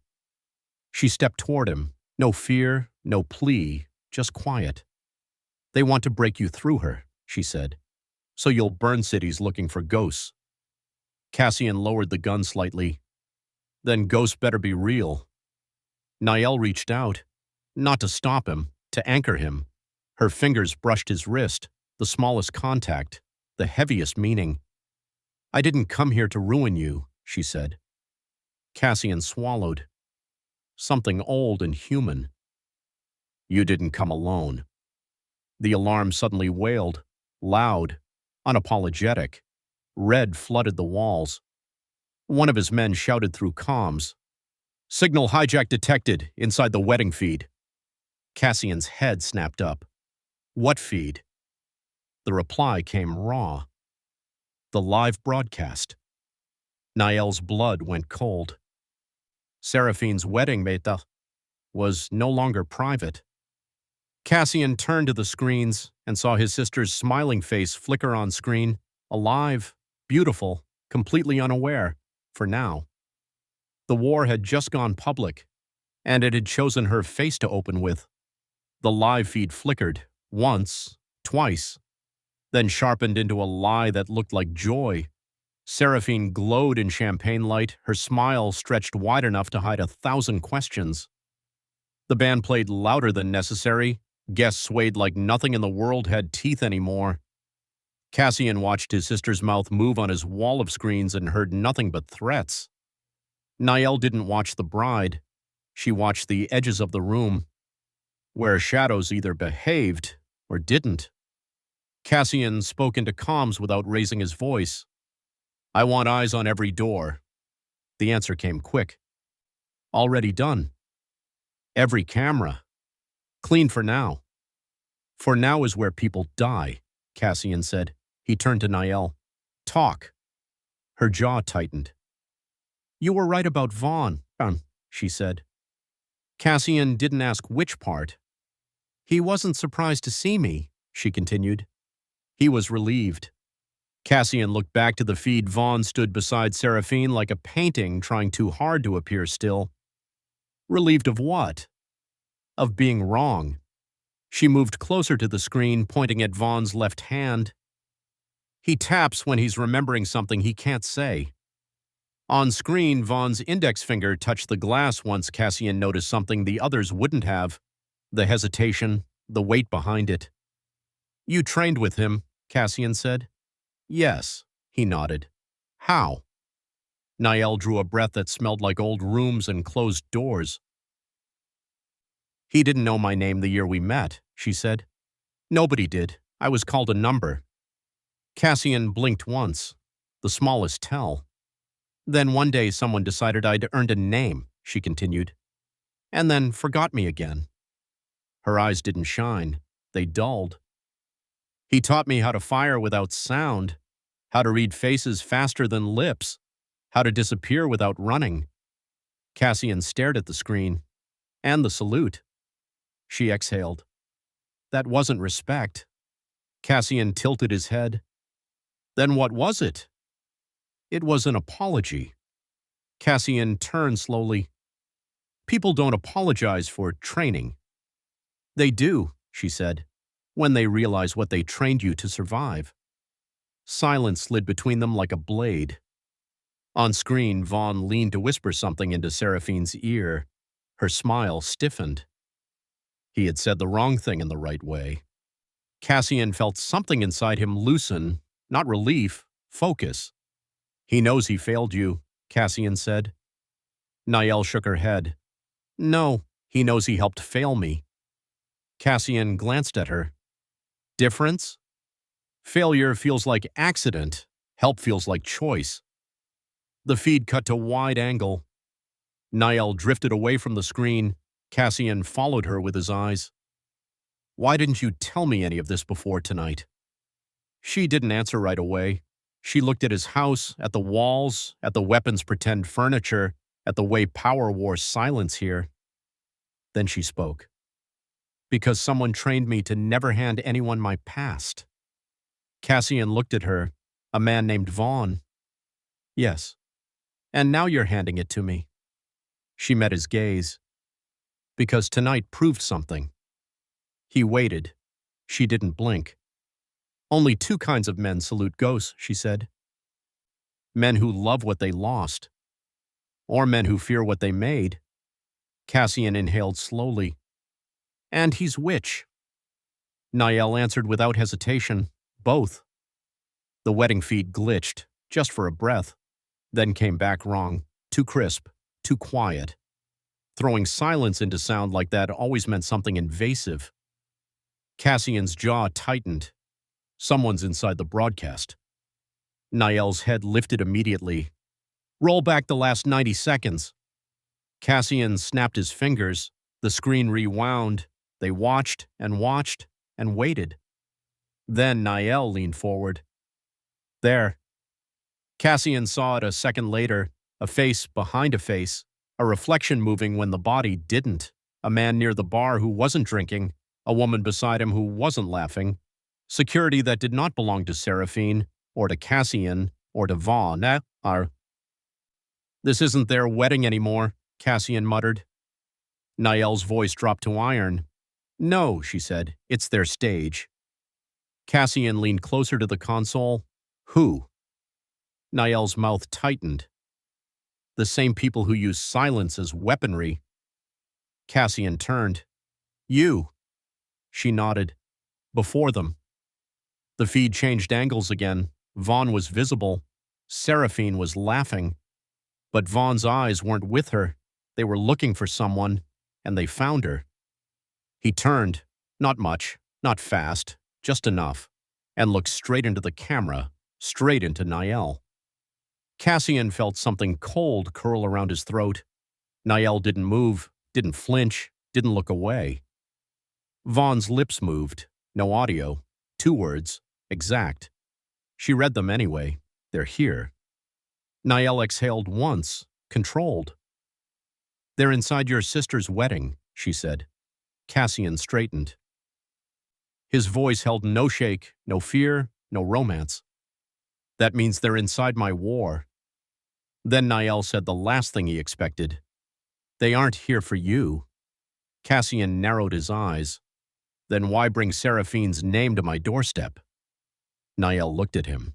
She stepped toward him. No fear, no plea, just quiet. They want to break you through her, she said. So you'll burn cities looking for ghosts. Cassian lowered the gun slightly. Then ghosts better be real. Niall reached out, not to stop him, to anchor him. Her fingers brushed his wrist, the smallest contact, the heaviest meaning. I didn't come here to ruin you, she said. Cassian swallowed. Something old and human. You didn't come alone. The alarm suddenly wailed, loud, unapologetic. Red flooded the walls. One of his men shouted through comms. Signal hijack detected inside the wedding feed. Cassian's head snapped up. What feed? The reply came raw. The live broadcast. Niall's blood went cold. Seraphine's wedding, Maid, was no longer private. Cassian turned to the screens and saw his sister's smiling face flicker on screen, alive, beautiful, completely unaware, for now. The war had just gone public, and it had chosen her face to open with. The live feed flickered, once, twice, then sharpened into a lie that looked like joy. Seraphine glowed in champagne light, her smile stretched wide enough to hide 1,000 questions. The band played louder than necessary. Guests swayed like nothing in the world had teeth anymore. Cassian watched his sister's mouth move on his wall of screens and heard nothing but threats. Niall didn't watch the bride. She watched the edges of the room, where shadows either behaved or didn't. Cassian spoke into comms without raising his voice. I want eyes on every door. The answer came quick. Already done. Every camera. Clean for now. For now is where people die, Cassian said. He turned to Niall. Talk. Her jaw tightened. You were right about Vaughn, she said. Cassian didn't ask which part. He wasn't surprised to see me, she continued. He was relieved. Cassian looked back to the feed. Vaughn stood beside Seraphine like a painting trying too hard to appear still. Relieved of what? Of being wrong. She moved closer to the screen, pointing at Vaughn's left hand. He taps when he's remembering something he can't say. On screen, Vaughn's index finger touched the glass once Cassian noticed something the others wouldn't have. The hesitation, the weight behind it. You trained with him, Cassian said. Yes, he nodded. How? Niall drew a breath that smelled like old rooms and closed doors. He didn't know my name the year we met, she said. Nobody did. I was called a number. Cassian blinked once. The smallest tell. Then one day someone decided I'd earned a name, she continued, and then forgot me again. Her eyes didn't shine. They dulled. He taught me how to fire without sound, how to read faces faster than lips, how to disappear without running. Cassian stared at the screen. And the salute. She exhaled. That wasn't respect. Cassian tilted his head. Then what was it? It was an apology. Cassian turned slowly. People don't apologize for training. They do, she said, when they realize what they trained you to survive. Silence slid between them like a blade. On screen, Vaughn leaned to whisper something into Seraphine's ear. Her smile stiffened. He had said the wrong thing in the right way. Cassian felt something inside him loosen, not relief, focus. He knows he failed you, Cassian said. Niall shook her head. No, he knows he helped fail me. Cassian glanced at her. Difference? Failure feels like accident. Help feels like choice. The feed cut to wide angle. Niall drifted away from the screen. Cassian followed her with his eyes. Why didn't you tell me any of this before tonight? She didn't answer right away. She looked at his house, at the walls, at the weapons pretend furniture, at the way power wore silence here. Then she spoke. Because someone trained me to never hand anyone my past. Cassian looked at her. A man named Vaughn. Yes. And now you're handing it to me. She met his gaze. Because tonight proved something. He waited. She didn't blink. Only two kinds of men salute ghosts, she said. Men who love what they lost. Or men who fear what they made. Cassian inhaled slowly. And he's which? Niall answered without hesitation. Both. The wedding feed glitched, just for a breath, then came back wrong, too crisp, too quiet. Throwing silence into sound like that always meant something invasive. Cassian's jaw tightened. Someone's inside the broadcast. Niall's head lifted immediately. Roll back the last 90 seconds. Cassian snapped his fingers. The screen rewound. They watched and waited. Then Niall leaned forward. There. Cassian saw it a second later, a face behind a face, a reflection moving when the body didn't, a man near the bar who wasn't drinking, a woman beside him who wasn't laughing, security that did not belong to Seraphine, or to Cassian, or to Vaughn. This isn't their wedding anymore, Cassian muttered. Niall's voice dropped to iron. No, she said, it's their stage. Cassian leaned closer to the console. Who? Niall's mouth tightened. The same people who use silence as weaponry. Cassian turned. You. She nodded. Before them. The feed changed angles again. Vaughn was visible. Seraphine was laughing. But Vaughn's eyes weren't with her. They were looking for someone, and they found her. He turned. Not much, not fast, just enough, and looked straight into the camera, straight into Niall. Cassian felt something cold curl around his throat. Niall didn't move, didn't flinch, didn't look away. Vaughn's lips moved. No audio. 2 words. Exact. She read them anyway. They're here. Niall exhaled once, controlled. They're inside your sister's wedding, she said. Cassian straightened. His voice held no shake, no fear, no romance. That means they're inside my war. Then Niall said the last thing he expected. They aren't here for you. Cassian narrowed his eyes. Then why bring Seraphine's name to my doorstep? Niall looked at him.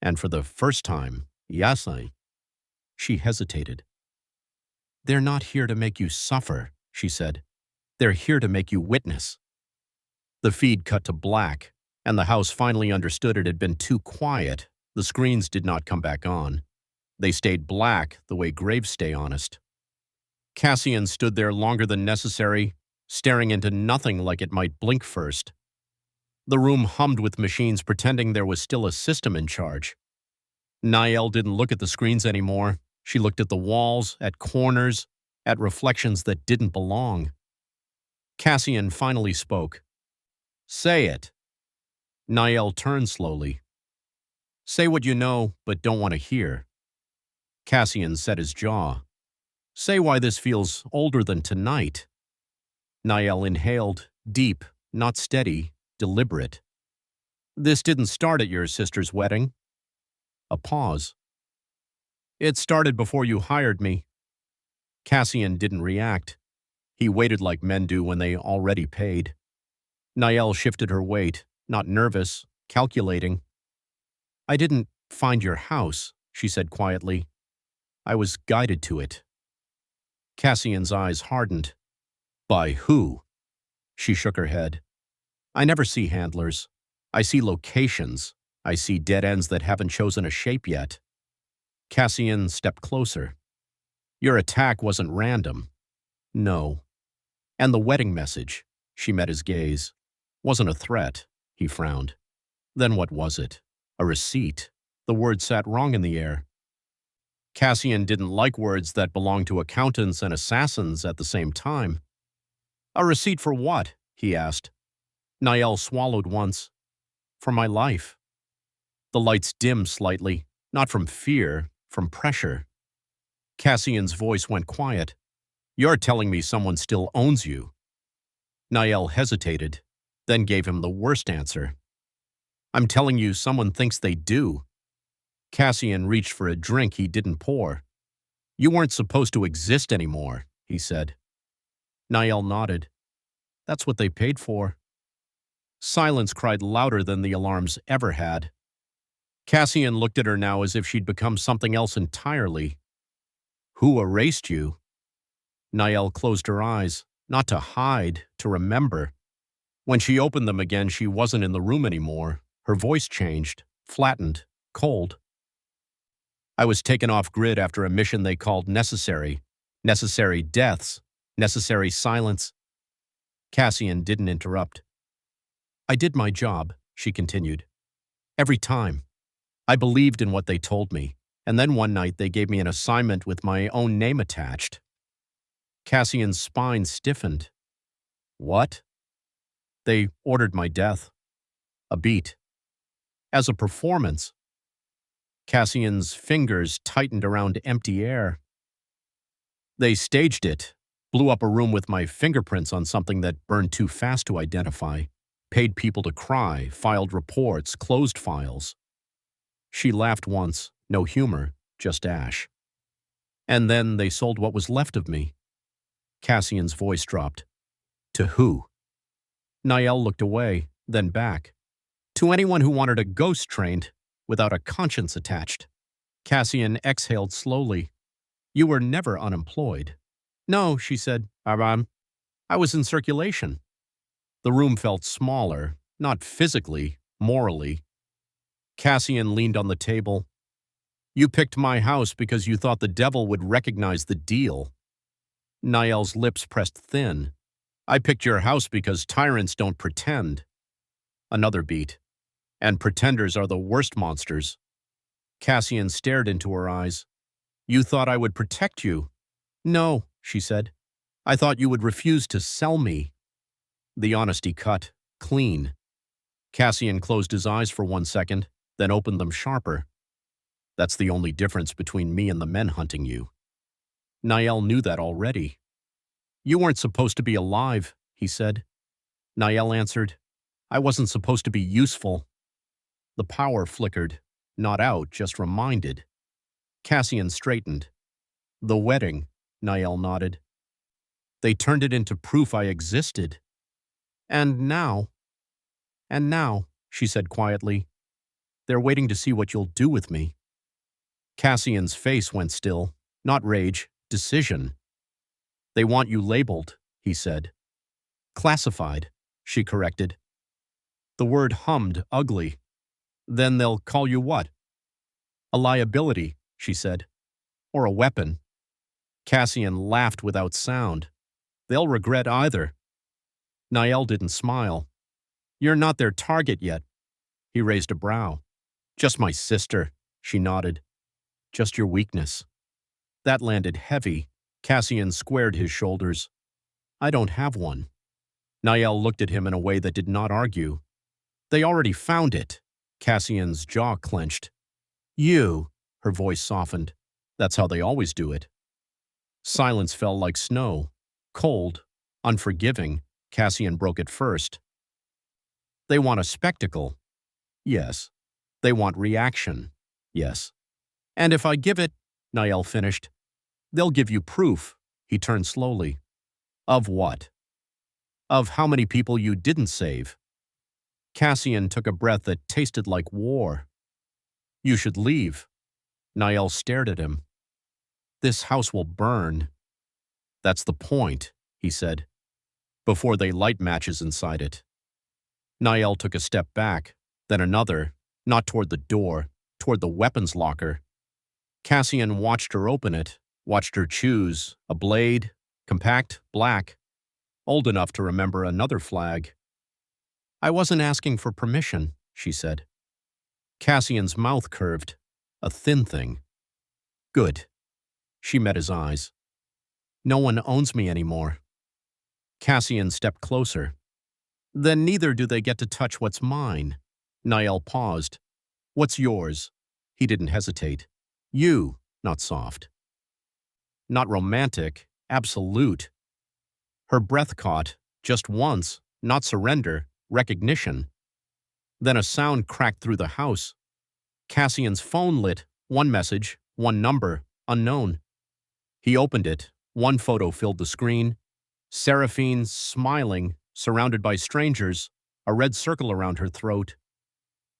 And for the first time, yes, She hesitated. They're not here to make you suffer, she said. They're here to make you witness. The feed cut to black, and the house finally understood it had been too quiet. The screens did not come back on. They stayed black the way graves stay honest. Cassian stood there longer than necessary, staring into nothing like it might blink first. The room hummed with machines pretending there was still a system in charge. Niall didn't look at the screens anymore. She looked at the walls, at corners, at reflections that didn't belong. Cassian finally spoke. Say it. Niall turned slowly. Say what you know, but don't want to hear. Cassian set his jaw. Say why this feels older than tonight. Niall inhaled, deep, not steady, deliberate. This didn't start at your sister's wedding. A pause. It started before you hired me. Cassian didn't react. He waited like men do when they already paid. Niall shifted her weight, not nervous, calculating. I didn't find your house, she said quietly. I was guided to it. Cassian's eyes hardened. By who? She shook her head. I never see handlers. I see locations. I see dead ends that haven't chosen a shape yet. Cassian stepped closer. Your attack wasn't random. No. And the wedding message, she met his gaze, wasn't a threat, he frowned. Then what was it? A receipt. The word sat wrong in the air. Cassian didn't like words that belonged to accountants and assassins at the same time. A receipt for what? He asked. Niall swallowed once. For my life. The lights dimmed slightly, not from fear, from pressure. Cassian's voice went quiet. You're telling me someone still owns you. Niall hesitated, then gave him the worst answer. I'm telling you someone thinks they do. Cassian reached for a drink he didn't pour. You weren't supposed to exist anymore, he said. Niall nodded. That's what they paid for. Silence cried louder than the alarms ever had. Cassian looked at her now as if she'd become something else entirely. Who erased you? Niall closed her eyes, not to hide, to remember. When she opened them again, she wasn't in the room anymore. Her voice changed, flattened, cold. I was taken off grid after a mission they called necessary. Necessary deaths. Necessary silence. Cassian didn't interrupt. I did my job, she continued. Every time. I believed in what they told me, and then one night they gave me an assignment with my own name attached. Cassian's spine stiffened. What? They ordered my death. A beat. As a performance. Cassian's fingers tightened around empty air. They staged it, blew up a room with my fingerprints on something that burned too fast to identify, paid people to cry, filed reports, closed files. She laughed once, no humor, just ash. And then they sold what was left of me. Cassian's voice dropped. To who? Niall looked away, then back. To anyone who wanted a ghost trained, without a conscience attached. Cassian exhaled slowly. You were never unemployed. No, she said. I was in circulation. The room felt smaller, not physically, morally. Cassian leaned on the table. You picked my house because you thought the devil would recognize the deal. Niall's lips pressed thin. I picked your house because tyrants don't pretend. Another beat. And pretenders are the worst monsters. Cassian stared into her eyes. You thought I would protect you. No, she said. I thought you would refuse to sell me. The honesty cut, clean. Cassian closed his eyes for 1 second, then opened them sharper. That's the only difference between me and the men hunting you. Niall knew that already. You weren't supposed to be alive, he said. Niall answered, I wasn't supposed to be useful. The power flickered, not out, just reminded. Cassian straightened. The wedding, Niall nodded. They turned it into proof I existed. And now, she said quietly, they're waiting to see what you'll do with me. Cassian's face went still, not rage, decision. They want you labeled, he said. Classified, she corrected. The word hummed ugly. Then they'll call you what? A liability, she said. Or a weapon. Cassian laughed without sound. They'll regret either. Niall didn't smile. You're not their target yet. He raised a brow. Just my sister. She nodded. Just your weakness. That landed heavy. Cassian squared his shoulders. I don't have one. Niall looked at him in a way that did not argue. They already found it. Cassian's jaw clenched. You, her voice softened. That's how they always do it. Silence fell like snow. Cold, unforgiving. Cassian broke it first. They want a spectacle. Yes. They want reaction. Yes. And if I give it, Niall finished, they'll give you proof. He turned slowly. Of what? Of how many people you didn't save. Cassian took a breath that tasted like war. You should leave. Niall stared at him. This house will burn. That's the point, he said, before they light matches inside it. Niall took a step back, then another, not toward the door, toward the weapons locker. Cassian watched her open it, watched her choose a blade, compact, black, old enough to remember another flag. I wasn't asking for permission, she said. Cassian's mouth curved, a thin thing. Good. She met his eyes. No one owns me anymore. Cassian stepped closer. Then neither do they get to touch what's mine. Niall paused. What's yours? He didn't hesitate. You, not soft. Not romantic, absolute. Her breath caught, just once, not surrender, recognition. Then a sound cracked through the house. Cassian's phone lit, one message, one number, unknown. He opened it, one photo filled the screen. Seraphine, smiling, surrounded by strangers, a red circle around her throat.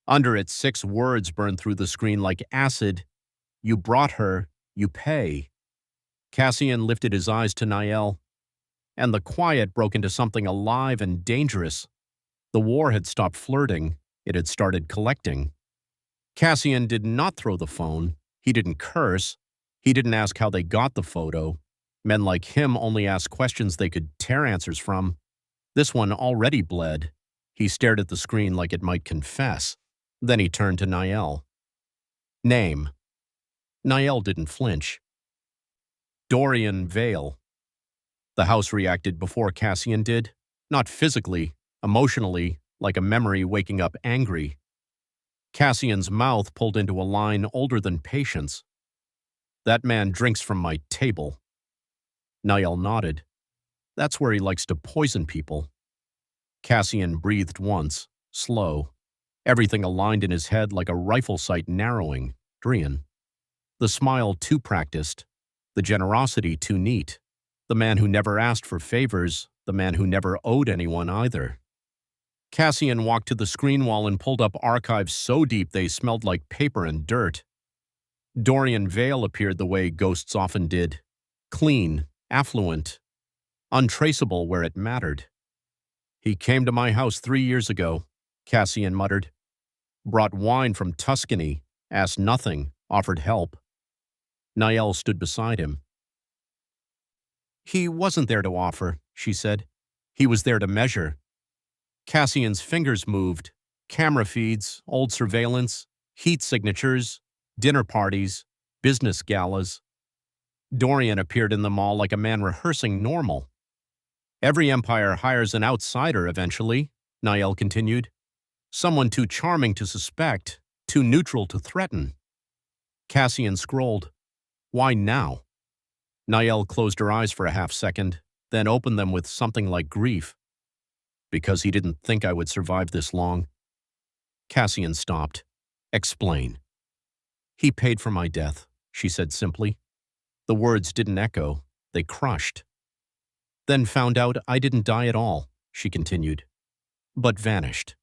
Under it, 6 words burned through the screen like acid. You brought her, you pay. Cassian lifted his eyes to Niall, and the quiet broke into something alive and dangerous. The war had stopped flirting. It had started collecting. Cassian did not throw the phone. He didn't curse. He didn't ask how they got the photo. Men like him only asked questions they could tear answers from. This one already bled. He stared at the screen like it might confess. Then he turned to Niall. Name. Niall didn't flinch. Dorian Vale. The house reacted before Cassian did. Not physically, emotionally, like a memory waking up angry. Cassian's mouth pulled into a line older than patience. That man drinks from my table. Niall nodded. That's where he likes to poison people. Cassian breathed once, slow. Everything aligned in his head like a rifle sight narrowing. Drian. The smile too practiced. The generosity too neat. The man who never asked for favors. The man who never owed anyone either. Cassian walked to the screen wall and pulled up archives so deep they smelled like paper and dirt. Dorian Vale appeared the way ghosts often did. Clean, affluent, untraceable where it mattered. He came to my house 3 years ago, Cassian muttered. Brought wine from Tuscany, asked nothing, offered help. Niall stood beside him. He wasn't there to offer, she said. He was there to measure. Cassian's fingers moved. Camera feeds, old surveillance, heat signatures, dinner parties, business galas. Dorian appeared in them all like a man rehearsing normal. Every empire hires an outsider eventually, Niall continued. Someone too charming to suspect, too neutral to threaten. Cassian scrolled. Why now? Niall closed her eyes for a half-second, then opened them with something like grief. Because he didn't think I would survive this long. Cassian stopped. Explain. He paid for my death, she said simply. The words didn't echo, they crushed. Then found out I didn't die at all, she continued, but vanished.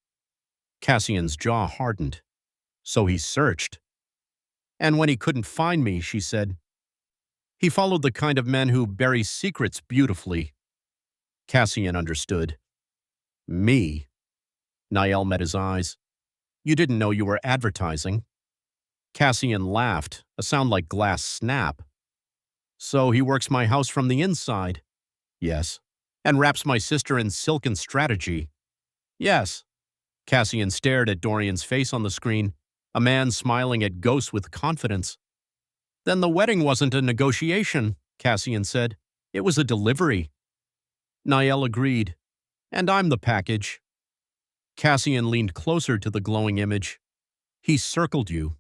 Cassian's jaw hardened. So he searched. And when he couldn't find me, she said, he followed the kind of men who bury secrets beautifully. Cassian understood. Me? Niall met his eyes. You didn't know you were advertising. Cassian laughed, a sound like glass snap. So he works my house from the inside. Yes. And wraps my sister in silken strategy. Yes. Cassian stared at Dorian's face on the screen. A man smiling at ghosts with confidence. Then the wedding wasn't a negotiation, Cassian said. It was a delivery. Niall agreed. And I'm the package. Cassian leaned closer to the glowing image. He circled you.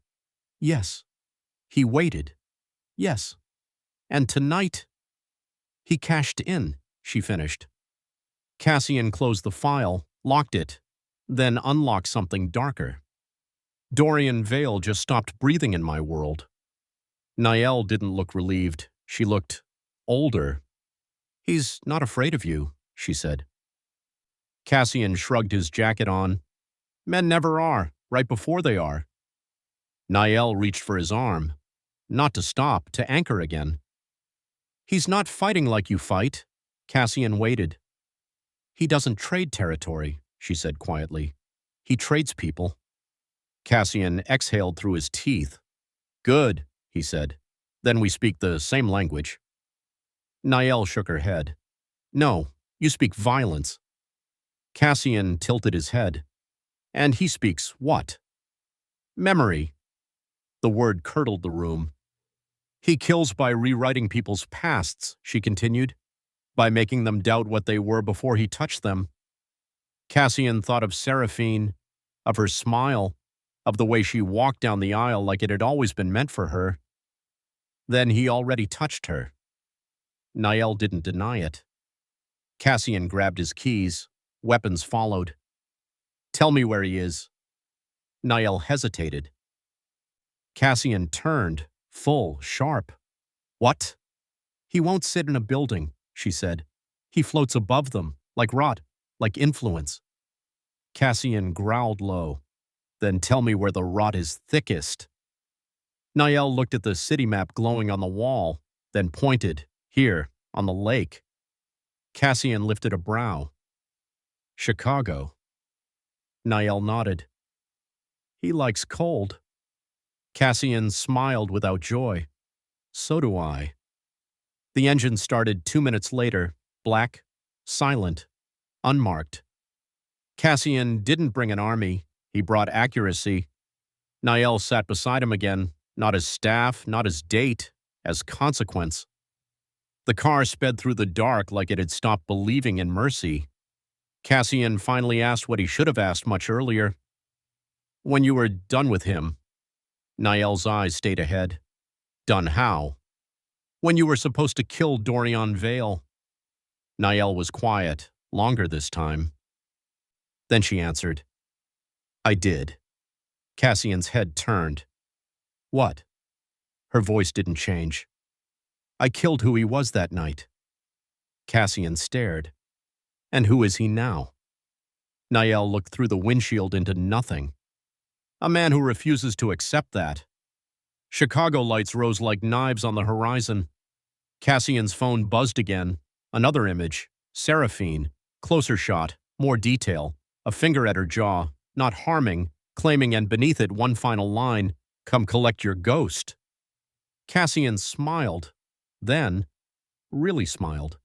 Yes. He waited. Yes. And tonight, he cashed in, she finished. Cassian closed the file, locked it, then unlocked something darker. Dorian Vale just stopped breathing in my world. Niall didn't look relieved. She looked older. He's not afraid of you, she said. Cassian shrugged his jacket on. Men never are, right before they are. Niall reached for his arm. Not to stop, to anchor again. He's not fighting like you fight. Cassian waited. He doesn't trade territory, she said quietly. He trades people. Cassian exhaled through his teeth. Good, he said. Then we speak the same language. Niall shook her head. No, you speak violence. Cassian tilted his head. And he speaks what? Memory. The word curdled the room. He kills by rewriting people's pasts, she continued, by making them doubt what they were before he touched them. Cassian thought of Seraphine, of her smile, of the way she walked down the aisle like it had always been meant for her. Then he already touched her. Niall didn't deny it. Cassian grabbed his keys. Weapons followed. Tell me where he is. Niall hesitated. Cassian turned, full, sharp. What? He won't sit in a building, she said. He floats above them, like rot, like influence. Cassian growled low. Then tell me where the rot is thickest. Niall looked at the city map glowing on the wall, then pointed, here, on the lake. Cassian lifted a brow. Chicago. Niall nodded. He likes cold. Cassian smiled without joy. So do I. The engine started 2 minutes later, black, silent, unmarked. Cassian didn't bring an army. He brought accuracy. Niall sat beside him again, not as staff, not as date, as consequence. The car sped through the dark like it had stopped believing in mercy. Cassian finally asked what he should have asked much earlier. When you were done with him. Niall's eyes stayed ahead. Done how? When you were supposed to kill Dorian Vale. Niall was quiet, longer this time. Then she answered. I did. Cassian's head turned. What? Her voice didn't change. I killed who he was that night. Cassian stared. And who is he now? Niall looked through the windshield into nothing. A man who refuses to accept that. Chicago lights rose like knives on the horizon. Cassian's phone buzzed again. Another image. Seraphine. Closer shot. More detail. A finger at her jaw. Not harming. Claiming, and beneath it one final line. Come collect your ghost. Cassian smiled. Then, really smiled.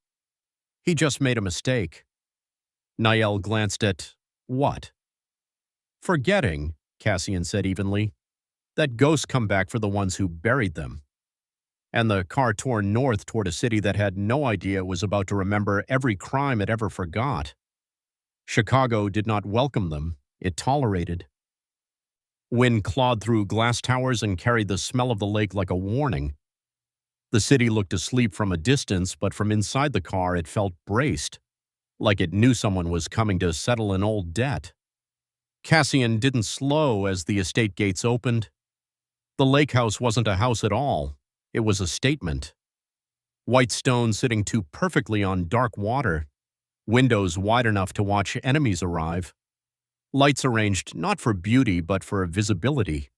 He just made a mistake. Niall glanced at what? Forgetting, Cassian said evenly, that ghosts come back for the ones who buried them. And the car tore north toward a city that had no idea it was about to remember every crime it ever forgot. Chicago did not welcome them. It tolerated. Wind clawed through glass towers and carried the smell of the lake like a warning. The city looked asleep from a distance, but from inside the car it felt braced, like it knew someone was coming to settle an old debt. Cassian didn't slow as the estate gates opened. The lake house wasn't a house at all. It was a statement. White stone sitting too perfectly on dark water. Windows wide enough to watch enemies arrive. Lights arranged not for beauty but for visibility.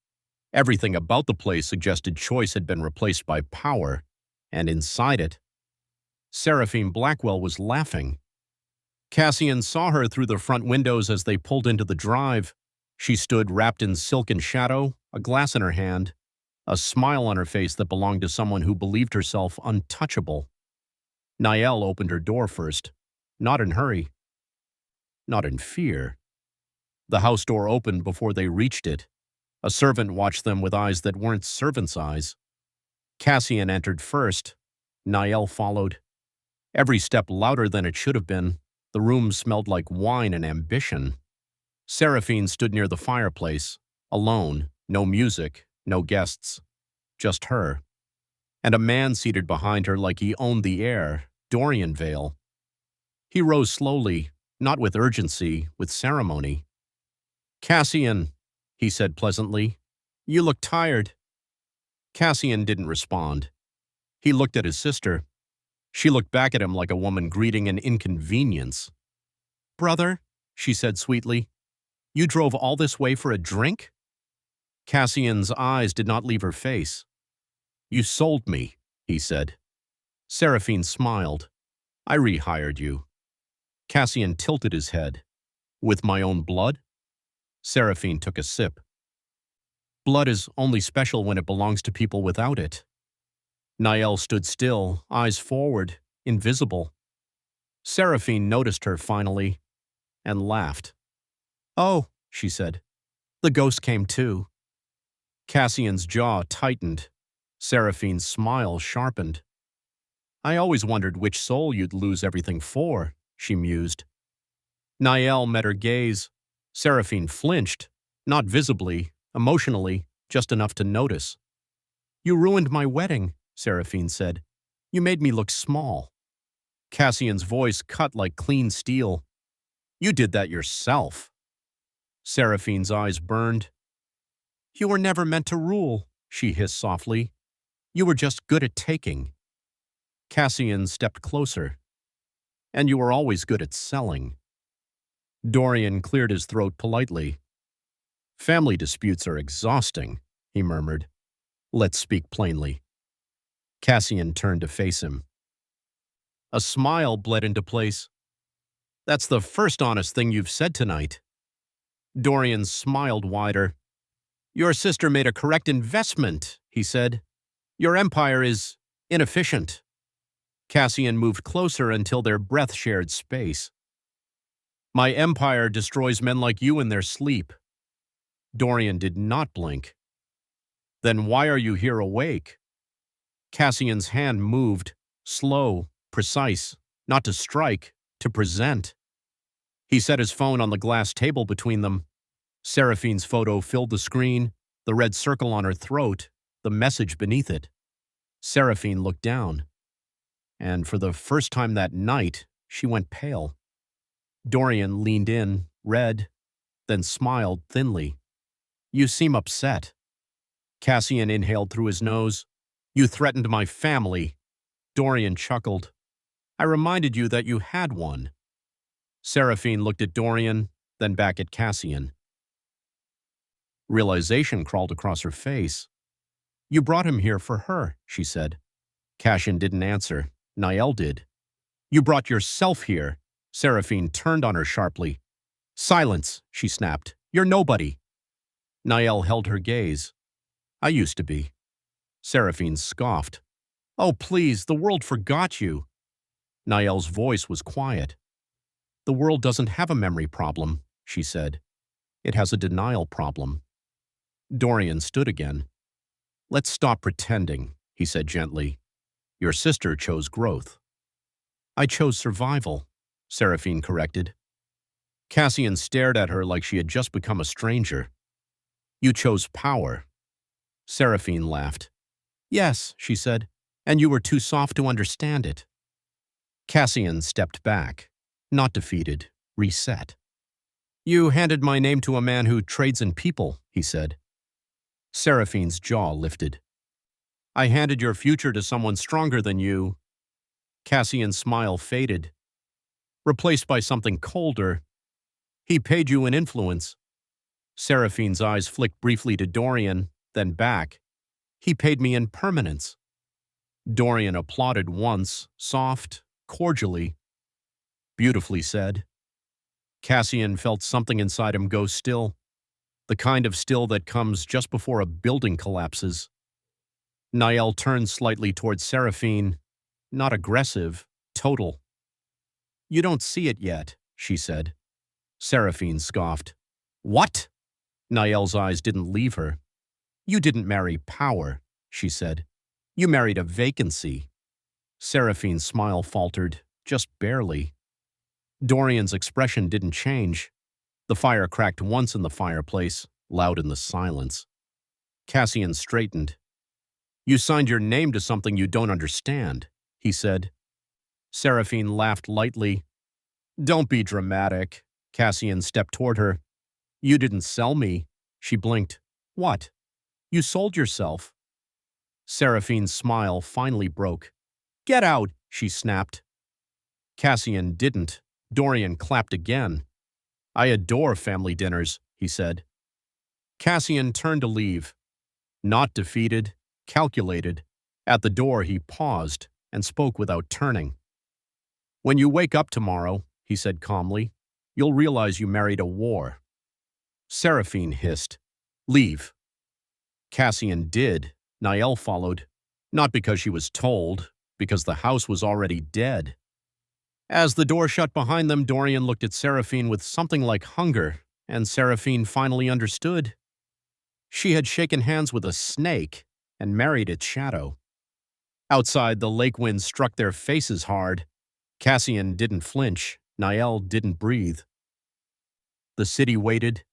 Everything about the place suggested choice had been replaced by power, and inside it, Seraphine Blackwell was laughing. Cassian saw her through the front windows as they pulled into the drive. She stood wrapped in silken shadow, a glass in her hand, a smile on her face that belonged to someone who believed herself untouchable. Niall opened her door first, not in hurry, not in fear. The house door opened before they reached it. A servant watched them with eyes that weren't servant's eyes. Cassian entered first. Niall followed. Every step louder than it should have been. The room smelled like wine and ambition. Seraphine stood near the fireplace, alone, no music, no guests, just her. And a man seated behind her like he owned the air, Dorian Vale. He rose slowly, not with urgency, with ceremony. "Cassian," he said pleasantly, "you look tired." Cassian didn't respond. He looked at his sister. She looked back at him like a woman greeting an inconvenience. "Brother," she said sweetly, "you drove all this way for a drink?" Cassian's eyes did not leave her face. "You sold me," he said. Seraphine smiled. "I rehired you." Cassian tilted his head. "With my own blood?" Seraphine took a sip. "Blood is only special when it belongs to people without it." Niall stood still, eyes forward, invisible. Seraphine noticed her finally and laughed. "Oh," she said, "the ghost came too." Cassian's jaw tightened. Seraphine's smile sharpened. "I always wondered which soul you'd lose everything for," she mused. Niall met her gaze. Seraphine flinched, not visibly, emotionally, just enough to notice. "You ruined my wedding," Seraphine said. "You made me look small." Cassian's voice cut like clean steel. "You did that yourself." Seraphine's eyes burned. "You were never meant to rule," she hissed softly. "You were just good at taking." Cassian stepped closer. "And you were always good at selling." Dorian cleared his throat politely. "Family disputes are exhausting," he murmured. "Let's speak plainly." Cassian turned to face him. A smile bled into place. "That's the first honest thing you've said tonight." Dorian smiled wider. "Your sister made a correct investment," he said. "Your empire is inefficient." Cassian moved closer until their breath shared space. "My empire destroys men like you in their sleep." Dorian did not blink. "Then why are you here awake?" Cassian's hand moved, slow, precise, not to strike, to present. He set his phone on the glass table between them. Seraphine's photo filled the screen, the red circle on her throat, the message beneath it. Seraphine looked down. And for the first time that night, she went pale. Dorian leaned in, red, then smiled thinly. "You seem upset." Cassian inhaled through his nose. "You threatened my family." Dorian chuckled. "I reminded you that you had one." Seraphine looked at Dorian, then back at Cassian. Realization crawled across her face. "You brought him here for her," she said. Cassian didn't answer. Niall did. "You brought yourself here." Seraphine turned on her sharply. "Silence," she snapped. "You're nobody." Niall held her gaze. "I used to be." Seraphine scoffed. "Oh, please, the world forgot you." Niall's voice was quiet. "The world doesn't have a memory problem," she said. "It has a denial problem." Dorian stood again. "Let's stop pretending," he said gently. "Your sister chose growth." "I chose survival," Seraphine corrected. Cassian stared at her like she had just become a stranger. "You chose power." Seraphine laughed. "Yes," she said, "and you were too soft to understand it." Cassian stepped back, not defeated, reset. "You handed my name to a man who trades in people," he said. Seraphine's jaw lifted. "I handed your future to someone stronger than you." Cassian's smile faded, replaced by something colder. "He paid you in influence." Seraphine's eyes flicked briefly to Dorian, then back. "He paid me in permanence." Dorian applauded once, soft, cordially. "Beautifully said." Cassian felt something inside him go still, the kind of still that comes just before a building collapses. Niall turned slightly towards Seraphine, not aggressive, total. "You don't see it yet," she said. Seraphine scoffed. "What?" Niall's eyes didn't leave her. You didn't marry power, she said. You married a vacancy. Seraphine's smile faltered, just barely. Dorian's expression didn't change. The fire cracked once in the fireplace, loud in the silence. Cassian straightened. You signed your name to something you don't understand, he said. Seraphine laughed lightly. Don't be dramatic. Cassian stepped toward her. You didn't sell me. She blinked. What? You sold yourself. Seraphine's smile finally broke. Get out, she snapped. Cassian didn't. Dorian clapped again. I adore family dinners, he said. Cassian turned to leave. Not defeated, calculated. At the door he paused and spoke without turning. When you wake up tomorrow, he said calmly, you'll realize you married a war. Seraphine hissed. Leave. Cassian did. Niall followed. Not because she was told, because the house was already dead. As the door shut behind them, Dorian looked at Seraphine with something like hunger, and Seraphine finally understood. She had shaken hands with a snake and married its shadow. Outside, the lake wind struck their faces hard. Cassian didn't flinch. Niall didn't breathe. The city waited,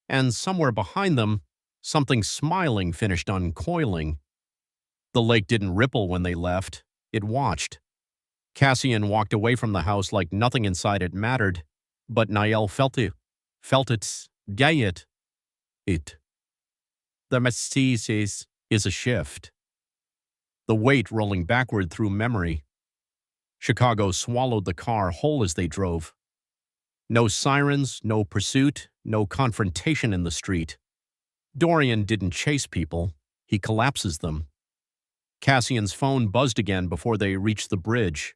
and somewhere behind them, something smiling finished uncoiling. The lake didn't ripple when they left. It watched. Cassian walked away from the house like nothing inside it mattered, but Niall felt it. It. The mestices is a shift. The weight rolling backward through memory. Chicago swallowed the car whole as they drove. No sirens, no pursuit, no confrontation in the street. Dorian didn't chase people. He collapses them. Cassian's phone buzzed again before they reached the bridge.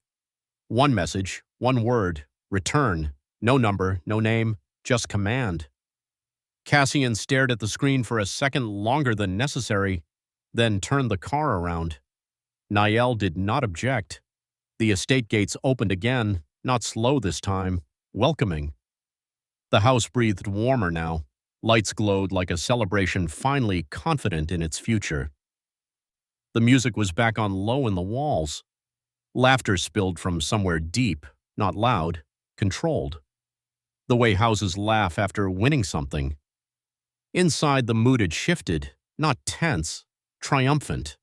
One message, one word, return. No number, no name, just command. Cassian stared at the screen for a second longer than necessary, then turned the car around. Niall did not object. The estate gates opened again, not slow this time, welcoming. The house breathed warmer now. Lights glowed like a celebration finally confident in its future. The music was back on low in the walls. Laughter spilled from somewhere deep, not loud, controlled. The way houses laugh after winning something. Inside, the mood had shifted, not tense, triumphant.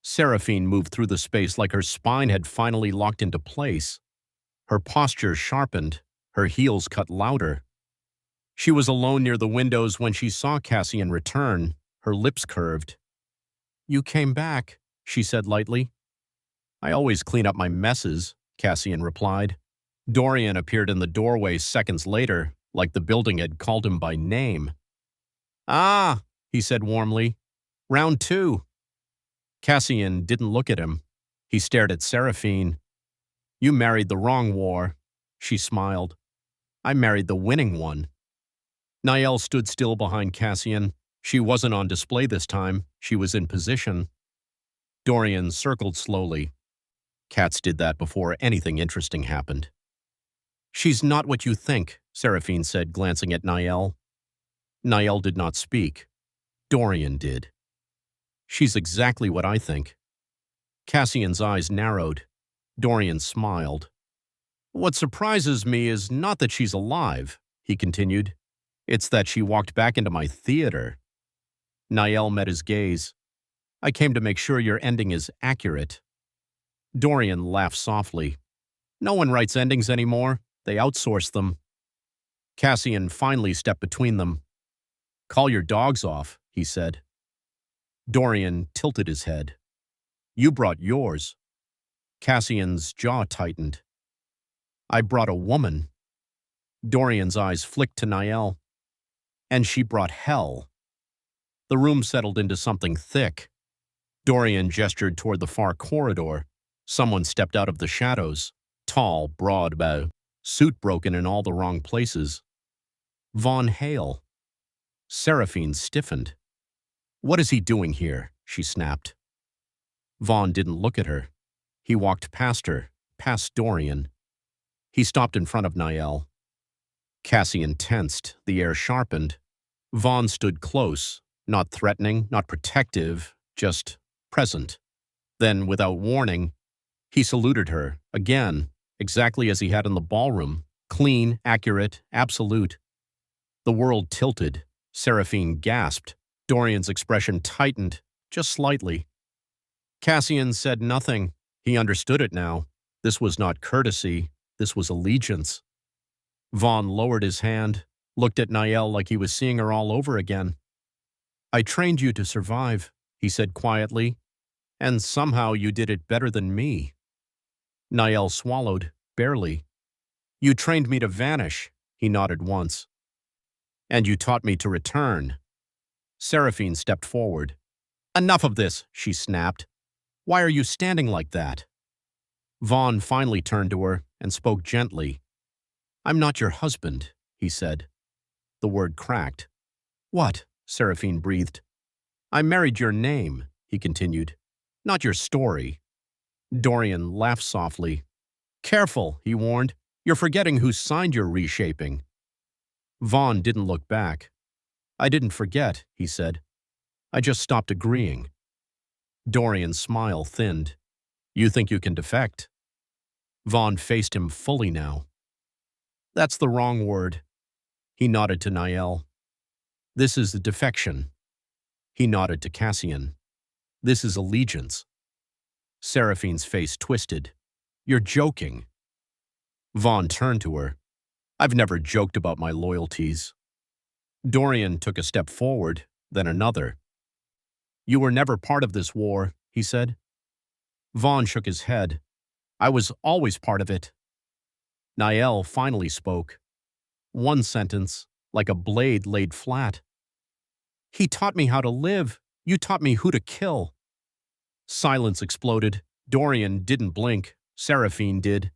Seraphine moved through the space like her spine had finally locked into place. Her posture sharpened, her heels cut louder. She was alone near the windows when she saw Cassian return, her lips curved. You came back, she said lightly. I always clean up my messes, Cassian replied. Dorian appeared in the doorway seconds later, like the building had called him by name. Ah, he said warmly. Round 2. Cassian didn't look at him. He stared at Seraphine. You married the wrong war, she smiled. I married the winning one. Niall stood still behind Cassian. She wasn't on display this time. She was in position. Dorian circled slowly. Cats did that before anything interesting happened. She's not what you think, Seraphine said, glancing at Niall. Niall did not speak. Dorian did. She's exactly what I think. Cassian's eyes narrowed. Dorian smiled. What surprises me is not that she's alive, he continued. It's that she walked back into my theater. Niall met his gaze. I came to make sure your ending is accurate. Dorian laughed softly. No one writes endings anymore. They outsource them. Cassian finally stepped between them. Call your dogs off, he said. Dorian tilted his head. You brought yours. Cassian's jaw tightened. I brought a woman. Dorian's eyes flicked to Niall. And she brought hell. The room settled into something thick. Dorian gestured toward the far corridor. Someone stepped out of the shadows. Tall, broad bow, suit broken in all the wrong places. Von Hale. Seraphine stiffened. What is he doing here? She snapped. Vaughn didn't look at her. He walked past her, past Dorian. He stopped in front of Niall. Cassian tensed, the air sharpened. Vaughn stood close, not threatening, not protective, just present. Then, without warning, he saluted her, again, exactly as he had in the ballroom, clean, accurate, absolute. The world tilted. Seraphine gasped. Dorian's expression tightened, just slightly. Cassian said nothing. He understood it now. This was not courtesy. This was allegiance. Vaughn lowered his hand, looked at Niall like he was seeing her all over again. "I trained you to survive," he said quietly, "and somehow you did it better than me." Niall swallowed, barely. "You trained me to vanish," he nodded once. "And you taught me to return." Seraphine stepped forward. "Enough of this," she snapped. "Why are you standing like that?" Vaughn finally turned to her and spoke gently. "I'm not your husband," he said. The word cracked. "What?" Seraphine breathed. "I married your name," he continued, "not your story." Dorian laughed softly. "Careful," he warned. "You're forgetting who signed your reshaping." Vaughn didn't look back. "I didn't forget," he said. "I just stopped agreeing." Dorian's smile thinned. "You think you can defect?" Vaughn faced him fully now. "That's the wrong word." He nodded to Niall. "This is the defection." He nodded to Cassian. "This is allegiance." Seraphine's face twisted. "You're joking." Vaughn turned to her. "I've never joked about my loyalties." Dorian took a step forward, then another. "You were never part of this war," he said. Vaughn shook his head. "I was always part of it." Niall finally spoke. One sentence, like a blade laid flat. "He taught me how to live. You taught me who to kill." Silence exploded. Dorian didn't blink. Seraphine did.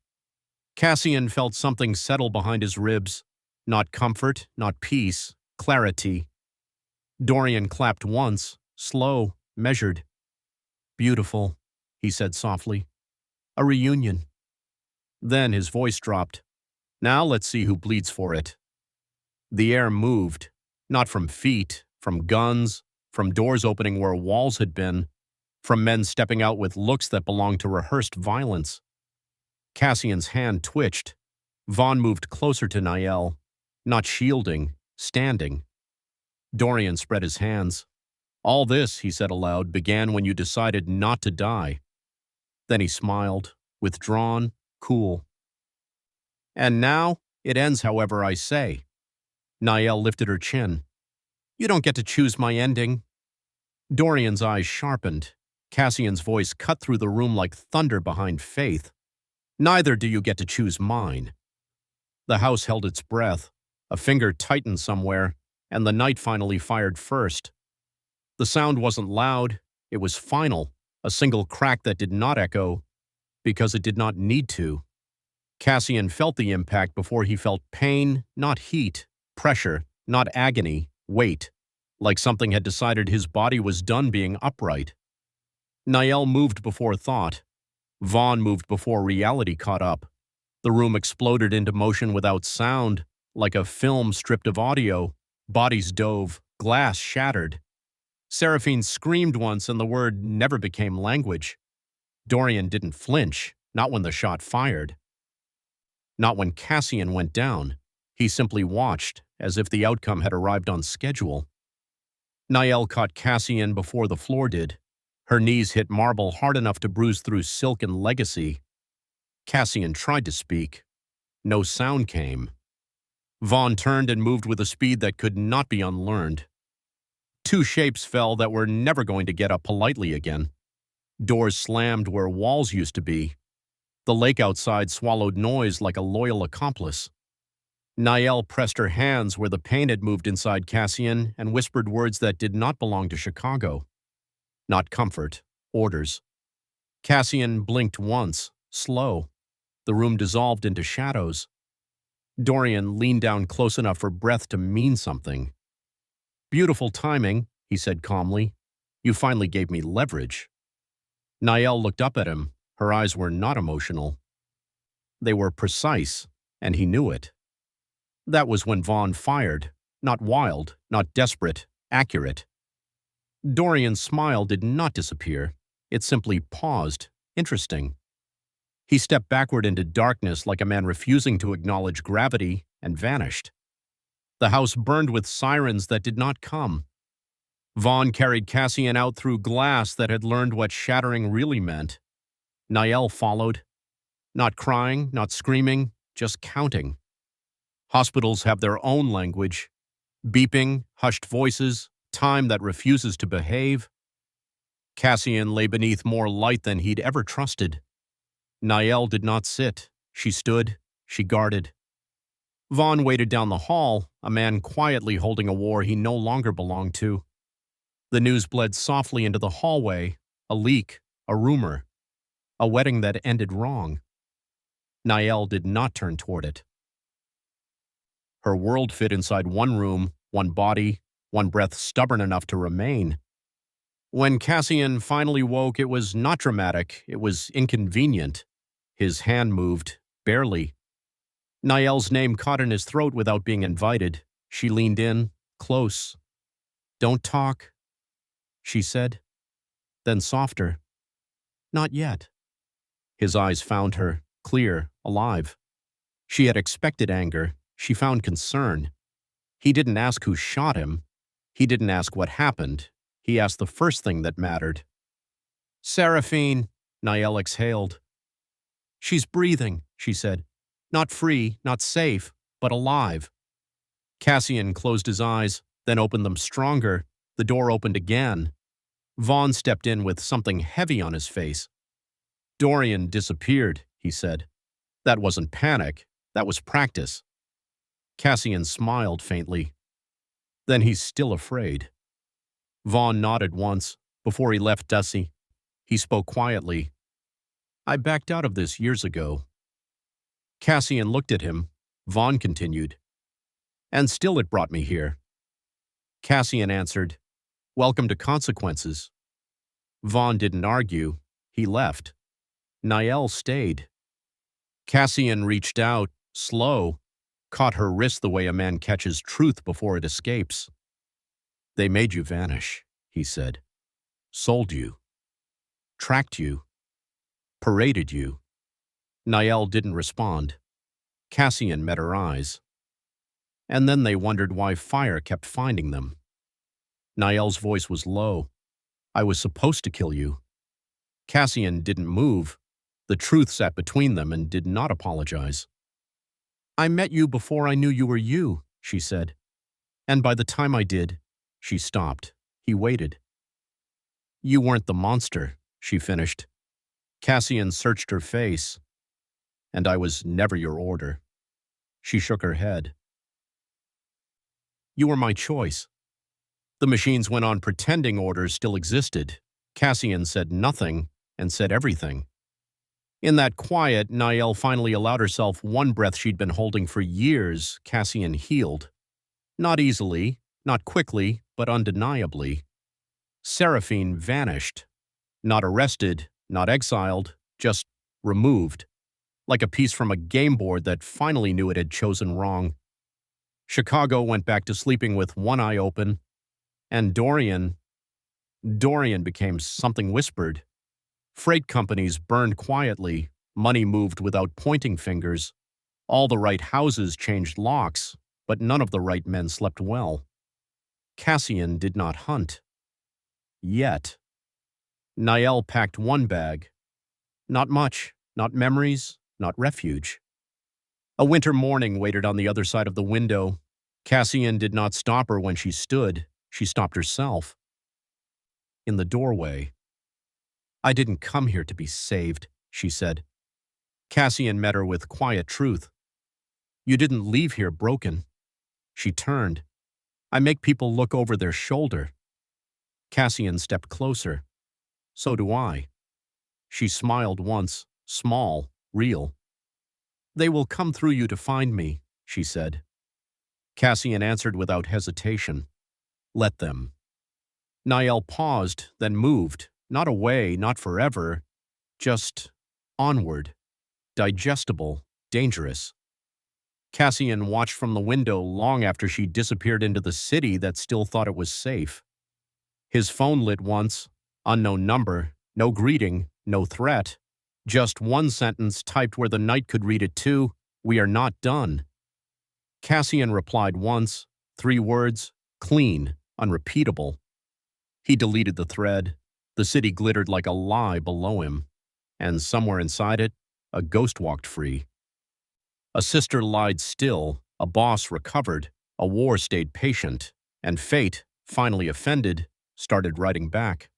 Cassian felt something settle behind his ribs. Not comfort, not peace, clarity. Dorian clapped once, slow, measured. "Beautiful," he said softly. "A reunion." Then his voice dropped. "Now let's see who bleeds for it." The air moved, not from feet, from guns, from doors opening where walls had been, from men stepping out with looks that belonged to rehearsed violence. Cassian's hand twitched. Vaughn moved closer to Niall, not shielding, standing. Dorian spread his hands. "All this," he said aloud, "began when you decided not to die." Then he smiled, withdrawn, cool. "And now, it ends however I say." Niall lifted her chin. "You don't get to choose my ending." Dorian's eyes sharpened. Cassian's voice cut through the room like thunder behind faith. "Neither do you get to choose mine." The house held its breath. A finger tightened somewhere, and the night finally fired first. The sound wasn't loud. It was final, a single crack that did not echo, because it did not need to. Cassian felt the impact before he felt pain, not heat, pressure, not agony, weight, like something had decided his body was done being upright. Niall moved before thought. Vaughn moved before reality caught up. The room exploded into motion without sound, like a film stripped of audio. Bodies dove, glass shattered. Seraphine screamed once and the word never became language. Dorian didn't flinch, not when the shot fired. Not when Cassian went down. He simply watched, as if the outcome had arrived on schedule. Niall caught Cassian before the floor did. Her knees hit marble hard enough to bruise through silk and legacy. Cassian tried to speak. No sound came. Vaughn turned and moved with a speed that could not be unlearned. Two shapes fell that were never going to get up politely again. Doors slammed where walls used to be. The lake outside swallowed noise like a loyal accomplice. Niall pressed her hands where the pain had moved inside Cassian and whispered words that did not belong to Chicago. Not comfort, orders. Cassian blinked once, slow. The room dissolved into shadows. Dorian leaned down close enough for breath to mean something. "Beautiful timing," he said calmly. "You finally gave me leverage." Niall looked up at him. Her eyes were not emotional. They were precise, and he knew it. That was when Vaughn fired, Not wild, not desperate, accurate. Dorian's smile did not disappear. It simply paused. Interesting. He stepped backward into darkness like a man refusing to acknowledge gravity and vanished. The house burned with sirens that did not come. Vaughn carried Cassian out through glass that had learned what shattering really meant. Niall followed. Not crying, not screaming, just counting. Hospitals have their own language. Beeping, hushed voices, time that refuses to behave. Cassian lay beneath more light than he'd ever trusted. Niall did not sit. She stood. She guarded. Vaughn waited down the hall, a man quietly holding a war he no longer belonged to. The news bled softly into the hallway, a leak, a rumor, a wedding that ended wrong. Niall did not turn toward it. Her world fit inside one room, one body, one breath stubborn enough to remain. When Cassian finally woke, it was not dramatic, it was inconvenient. His hand moved, barely. Niall's name caught in his throat without being invited. She leaned in, close. "Don't talk," she said. Then softer. "Not yet." His eyes found her, clear, alive. She had expected anger. She found concern. He didn't ask who shot him. He didn't ask what happened. He asked the first thing that mattered. "Seraphine," Niall exhaled. "She's breathing," she said. "Not free, not safe, but alive." Cassian closed his eyes, then opened them stronger. The door opened again. Vaughn stepped in with something heavy on his face. "Dorian disappeared," he said. "That wasn't panic. That was practice." Cassian smiled faintly. "Then he's still afraid." Vaughn nodded once, before he left Dusty. He spoke quietly. "I backed out of this years ago." Cassian looked at him. Vaughn continued. "And still it brought me here." Cassian answered, "Welcome to consequences." Vaughn didn't argue. He left. Niall stayed. Cassian reached out, slow, caught her wrist the way a man catches truth before it escapes. "They made you vanish," he said. "Sold you. Tracked you. Paraded you." Niall didn't respond. Cassian met her eyes. And then they wondered why fire kept finding them. Niall's voice was low. "I was supposed to kill you." Cassian didn't move. The truth sat between them and did not apologize. "I met you before I knew you were you," she said. "And by the time I did," she stopped. He waited. "You weren't the monster," she finished. Cassian searched her face. "And I was never your order." She shook her head. "You were my choice." The machines went on pretending orders still existed. Cassian said nothing and said everything. In that quiet, Niall finally allowed herself one breath she'd been holding for years. Cassian healed. Not easily, not quickly, but undeniably. Seraphine vanished. Not arrested, not exiled, just removed. Like a piece from a game board that finally knew it had chosen wrong. Chicago went back to sleeping with one eye open. And Dorian became something whispered. Freight companies burned quietly. Money moved without pointing fingers. All the right houses changed locks, but none of the right men slept well. Cassian did not hunt. Yet. Niall packed one bag. Not much, not memories, not refuge. A winter morning waited on the other side of the window. Cassian did not stop her when she stood. She stopped herself. In the doorway. "I didn't come here to be saved," she said. Cassian met her with quiet truth. "You didn't leave here broken." She turned. "I make people look over their shoulder." Cassian stepped closer. "So do I." She smiled once, small, real. "They will come through you to find me," she said. Cassian answered without hesitation. "Let them." Niall paused, then moved, not away, not forever, just onward, digestible, dangerous. Cassian watched from the window long after she disappeared into the city that still thought it was safe. His phone lit once, unknown number, no greeting, no threat. Just one sentence typed where the night could read it too, "We are not done." Cassian replied once, 3 words, clean, unrepeatable. He deleted the thread. The city glittered like a lie below him, and somewhere inside it, a ghost walked free. A sister lied still, a boss recovered, a war stayed patient, and fate, finally offended, started writing back.